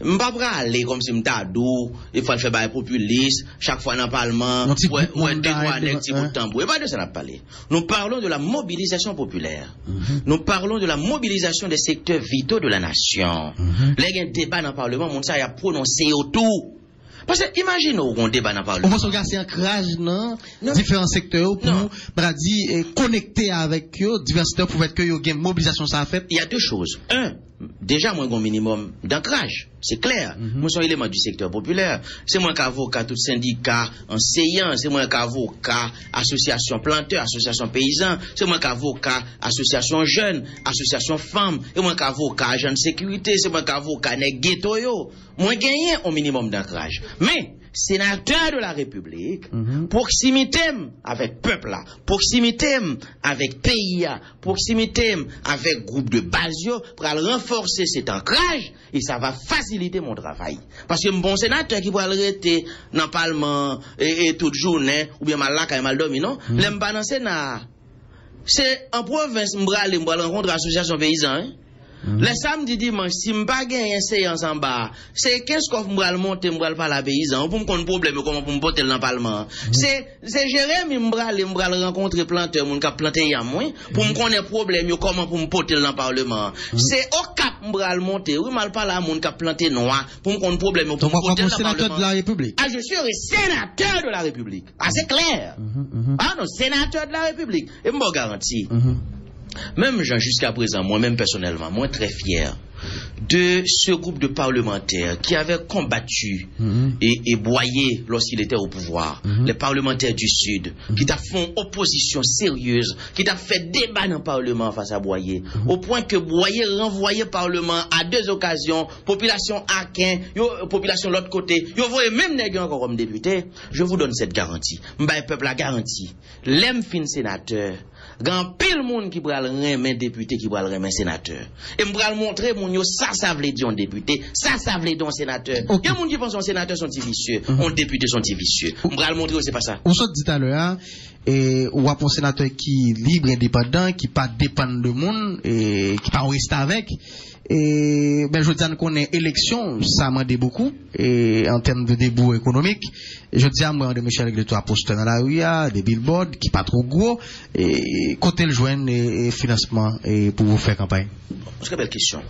M'pas pas aller comme si m'tadou, il faut faire bail populiste, chaque fois dans le Parlement, ouais, des fois, des petits bouts de tambour. Et pas de ça n'a pas parlé. Nous parlons de la mobilisation populaire. Nous parlons de la mobilisation des secteurs vitaux de la nation. Là, il y a un débat dans le Parlement, mon ça, il a prononcé autour. Parce que, imaginez on débat dans le Parlement. On va se regarder ancrage dans différents secteurs pour, connecter avec eux, divers secteurs pour faire que y ait une mobilisation ça a fait. Il y a deux choses. Un, déjà, moi, j'ai un minimum d'ancrage. C'est clair. Moi, je suis un élément du secteur populaire. C'est moi qu'avocat, tout syndicat, enseignant. C'est moi qu'avocat, association planteur, association paysan. C'est moi qu'avocat, association jeunes, association femmes. Et moi qu'avocat, agent de sécurité. C'est moi qu'avocat, nèg ghetto yo. Moi, gagné un minimum d'ancrage. Mais, sénateur de la République, proximité avec peuple là, proximité avec pays, proximité avec groupe de base pour renforcer cet ancrage et ça va faciliter mon travail. Parce que mon bon sénateur qui va arrêter dans le Parlement et toute journée, ou bien mal là quand il mal dormi, non? L'aime pas dans le Sénat. C'est en province, m'bral rencontre l'association paysan, hein? Le samedi dimanche, si je n'ai pas gagné une séance en bas, c'est qu'est-ce qu'on va monter, je vais pas la paysan, pour me connaître problème, comment pour me porter dans le Parlement. C'est Jérémy, je vais rencontrer planteur, mon cap planter à moi, pour me connaître problème, comment pour me porter dans le Parlement. C'est au cap, je vais monter, oui, mal pas là, mon cap planter noir, pour me connaître problème, pour me porter dans le Parlement. Sénateur de la République. Ah, je suis sénateur de la République. Ah, c'est clair. Ah, non, sénateur de la République. Et je me garantis. Même jusqu'à présent, moi-même personnellement, moi très fier de ce groupe de parlementaires qui avaient combattu et boyé lorsqu'il était au pouvoir, les parlementaires du Sud, qui t'a fait opposition sérieuse, qui t'a fait débat dans le Parlement face à Boyer, au point que Boyer renvoyait le Parlement à deux occasions, population Akin, population de l'autre côté, vous voyez même nègre encore comme député, je vous donne cette garantie. M'bay peuple la garantie. L'aime fin sénateur, grand pile monde qui pral remettre député qui pral remettre sénateur. Et m'pral montrer moun yo ça veut dire un député, ça veut dire un sénateur. Il y a moun qui pense un sénateur sont vicieux, un député sont vicieux. M'pral montrer c'est pas ça. On s'est dit tout à l'heure et ou un sénateur qui libre indépendant, qui pas dépend de monde et qui pas reste avec. Et ben je dis qu'on est élection, ça m'a dit beaucoup et en termes de début économique, je dis à moi de Michel Grétois poster dans la rue, des billboards qui pas trop gros et côté le joindre et financement et pour vous faire campagne. C'est une belle question.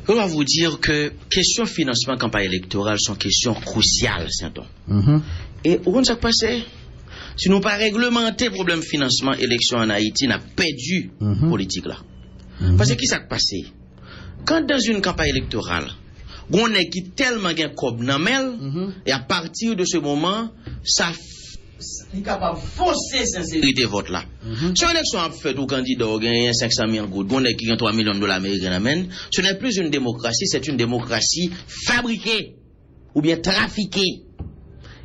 Je dois vous dire que question financement campagne électorale sont questions cruciales, c'est-à-dire. Et où on s'est passé? Si nous pas réglementer problème financement élection en Haïti, n'a perdu politique là. Parce que qui s'est passé? Quand dans une campagne électorale, on est qui tellement gain cob namel, et à partir de ce moment, ça est capable de fausser sincérité vote là. Si une élection a fait au candidat qui gagne 500 000 gouttes, on est qui gagne 3 millions de dollars américains, ce n'est plus une démocratie, c'est une démocratie fabriquée ou bien trafiquée.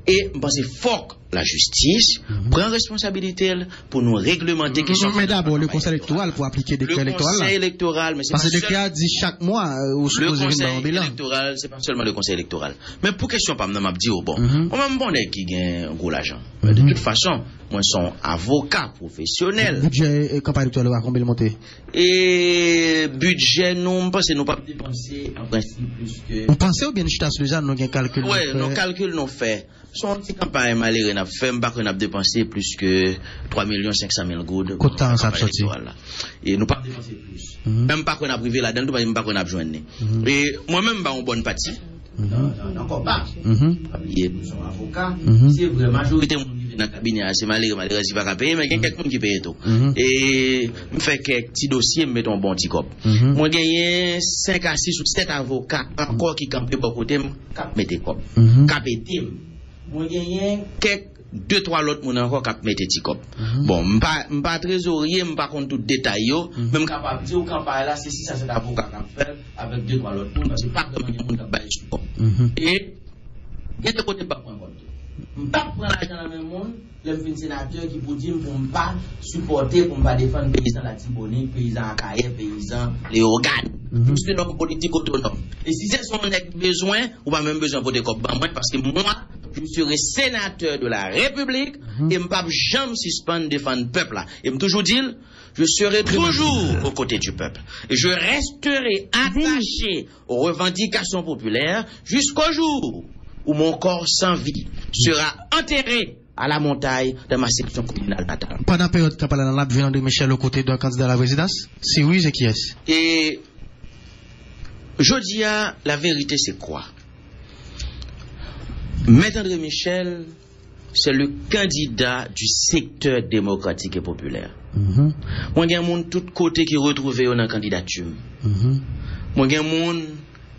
Et je pense qu'il faut que la justice prend responsabilité pour nous réglementer question. Mais d'abord, le conseil électoral pour appliquer des décrets électoraux. Le conseil électoral, mais c'est parce que le décret dit chaque mois où le conseil électoral, c'est pas seulement le conseil électoral. Mais pour question, pas m'a dit, bon, on même bon qui gagne un gros l'argent. De toute façon, moi, sont avocats professionnels. Le budget campagne électorale va combien monter? Et budget, nous, parce que nous pas dépenser en principe plus que. Vous pensez ou bien je t'assure déjà, nous avons calcul? Oui, nos calculs nous fait. Son petit campagne malheureux n'a fait, m'pas qu'on a dépensé plus que 3 500 000 gouttes. Combien ça a sorti? Et nous pas dépensé plus. Même pas qu'on a privé là-dedans, même pas qu'on a joindre. Et moi-même, bah, on bonne partie. Encore pas. Nous sommes avocats. C'est vrai, majorité dans le cabinet, c'est malheureux, il va pas payer, mais il y a quelqu'un qui paye tout. Et je fais quelques petits dossiers, je mets un bon petit cop. Moi, j'ai 5 à 6 ou 7 avocats encore qui campent pour côté, qui mettent cop. Moi, j'ai quelques 2-3 autres moun encore qui mettent petit cop. Bon, m'pas trésorier, m'pas compte tout détail, même capable de dire au campagne là, c'est si ça c'est avocat qui fait avec 2-3 autres moun, parce que pas vraiment moun qui baille sur cop. Et, il y a des côtés pas prendre compte. M'pas prendre l'argent dans le même monde, le fin sénateur qui pour dire pour m'pas supporter, pour m'pas défendre paysan la Tibonite, paysan Akaye, paysan les organes. Parce que notre politique autonome. Et si c'est son besoin, ou pas même besoin de voter comme moi, parce que moi, je serai sénateur de la République, et je ne peux jamais suspendre défendre le peuple là. Et je toujours dire, je serai toujours aux côtés du peuple. Et je resterai attaché aux revendications populaires jusqu'au jour où mon corps sans vie sera enterré à la montagne de ma section communale natale. Pendant la période campagne dans la Jean de Michel aux côtés d'un candidat à la présidence, si oui, c'est qui est-ce? Et je dis à la vérité, c'est quoi? Maître André Michel, c'est le candidat du secteur démocratique et populaire. Moi, il y a un monde de tous côtés qui retrouvé dans la candidature. Moi, il y a un monde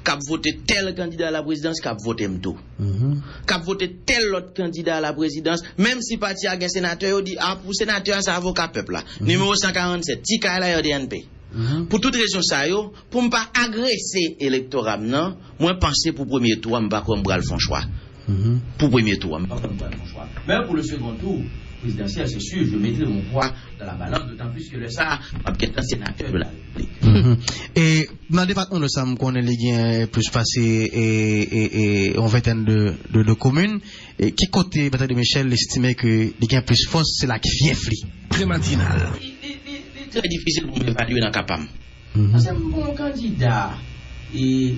qui a voté tel candidat à la présidence qui a voté m'to. Qui a voté tel autre candidat à la présidence, même si parti a un sénateur, il dit, ah, pour sénateur, c'est avocat peuple là. Numéro 147, Tika la DNP. Pour toute raison ça yo, pour ne pas agresser l'électorat non, moi penser pour premier tour, je pas comme bral font choix. Pour premier tour, je pas comme bral font choix. Mais pour le second tour présidentiel, c'est sûr, je mettrai mon poids dans la balance, d'autant plus que le ça va être un sénateur de la République. Et dans le département de Sam, qu'on est plus passé et en vingtaine de communes, et qui côté Bataille de Michel estimait que les gains plus force, c'est la fiefli. Prématinale. C'est très difficile pour m'évaluer dans le CAPAM. C'est un bon candidat. Et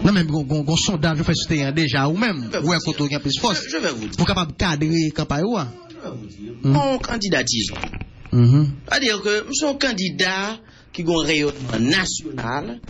non, mais bon sondage, je fais soutenir déjà, ou même, ou un côté qui a plus force. Je vais vous dire. Pour capable cadrer campagne. Je vais vous dire. Mon candidatisme. C'est-à-dire que nous sommes candidats qui ont un rayonnement national,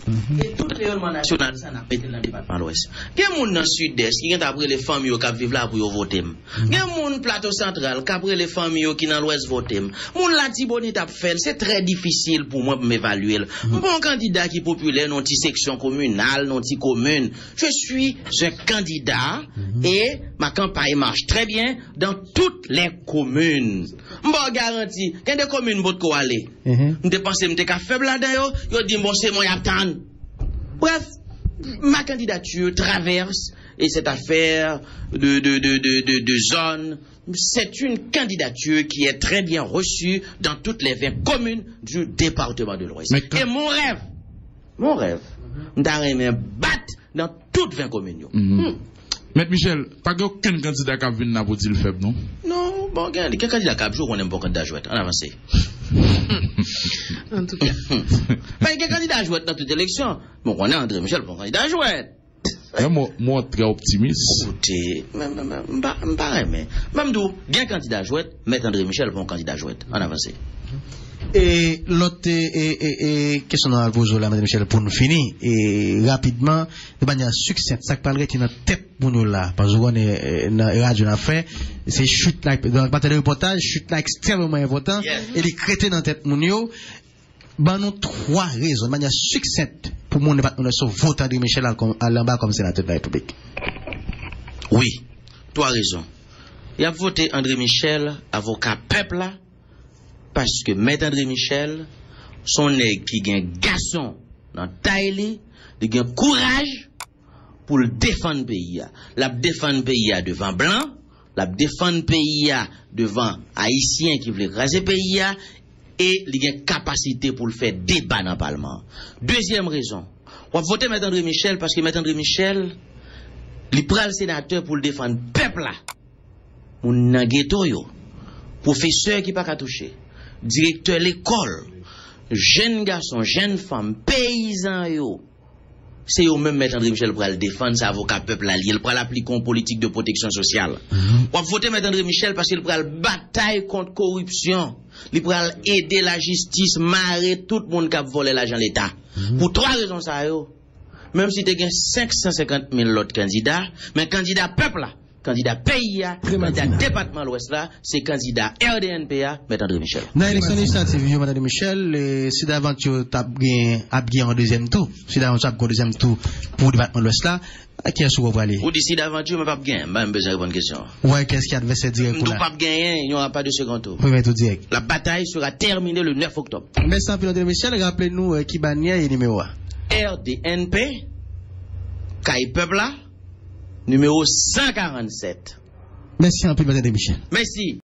et tout rayonnement national, ça n'a pas été dans le département de l'Ouest. Il y a des gens dans le sud-est qui ont après les familles qui vivent là pour voter. Il y a des gens dans le plateau central qui après les familles qui sont dans l'Ouest voter. Les gens la Tibonite a fait, c'est très difficile pour moi de m'évaluer. Mon candidat qui est populaire dans une section communale, dans une commune, je suis un candidat et ma campagne marche très bien dans toutes les communes. Je garantis, il y a des communes qui vont aller. Je dépense faible là-dedans, yo dit bon c'est moi attendre. Bref, ma candidature traverse et cette affaire de zone c'est une candidature qui est très bien reçue dans toutes les 20 communes du département de l'Ouest. Et mon rêve, d'aller battre dans toutes 20 communes. Maître Michel, pas aucun candidat qui a venu pour dire le faible, non? Non, bon, regarde, quel candidat qui a joué, on aime pas candidat jouet. On avance. En tout cas. Mais quel candidat jouet dans toute élection? Bon, on est André Michel pour candidat jouet. Moi, très optimiste. Écoutez, même d'où, bien candidat jouet, mettre André Michel pour candidat jouet. On avance. Et l'autre question dans le poser là, Madame Michel, pour nous finir, et rapidement, de manière succincte, ça parlerait qui est dans la tête pour nous là, parce qu'on est dans la radio, on a fait, c'est chute là, dans le bataille de reportage, chute là extrêmement important, et les crétés dans la tête pour nous, ben nous 3 raisons, de manière succincte, pour mon département de voter André Michel à l'en-bas comme sénateur de la République. Oui, 3 raisons. Il a voté André Michel, avocat peuple là, parce que Maître André Michel, son nègre qui a un garçon dans taille, il a un courage pour le défendre le pays. La défendre le pays devant blanc, la défendre le pays devant haïtien qui veut écraser le pays, et il a une capacité pour le faire débat dans le Parlement. Deuxième raison, on va voter Maître André Michel parce que Maître André Michel, il prend le sénateur pour le défendre le peuple là. On n'a ghetto yo, professeur qui pas qu'à toucher. Directeur l'école, jeune garçon, jeune femme, paysan yo. C'est eux même Maître André Michel pour le défendre, c'est avocat peuple allié, il prend l'appliquer en politique de protection sociale. On va voter Maître André Michel parce qu'il prend la bataille contre corruption. Il prend aider la justice, marrer tout le monde qui a volé l'argent de l'État. Pour 3 raisons ça yo. Même si tu as 550 000 autres candidats, mais candidat peuple là, candidat pays, candidat département l'Ouest là, c'est candidat RDNPA, Maître André Michel. Dans l'élection législative, Maître André Michel, si d'aventure tu as gagné en deuxième tour, si d'aventure tu as gagné en deuxième tour pour le département de l'Ouest là, à qui est-ce que vous allez? Ou d'ici d'aventure, mais pas gagner, même besoin de répondre à une question. Ouais, qu'est-ce qu'il y a adversaire direct pour là? Nous pas gagner, il n'y aura pas de second tour. Premier tour direct. La bataille sera terminée le 9 octobre. Merci Maître André Michel, rappelez-nous qui bannière et numéro A. RDNP, Caille Peuple numéro 147. Merci un peu, Maître Michel. Merci.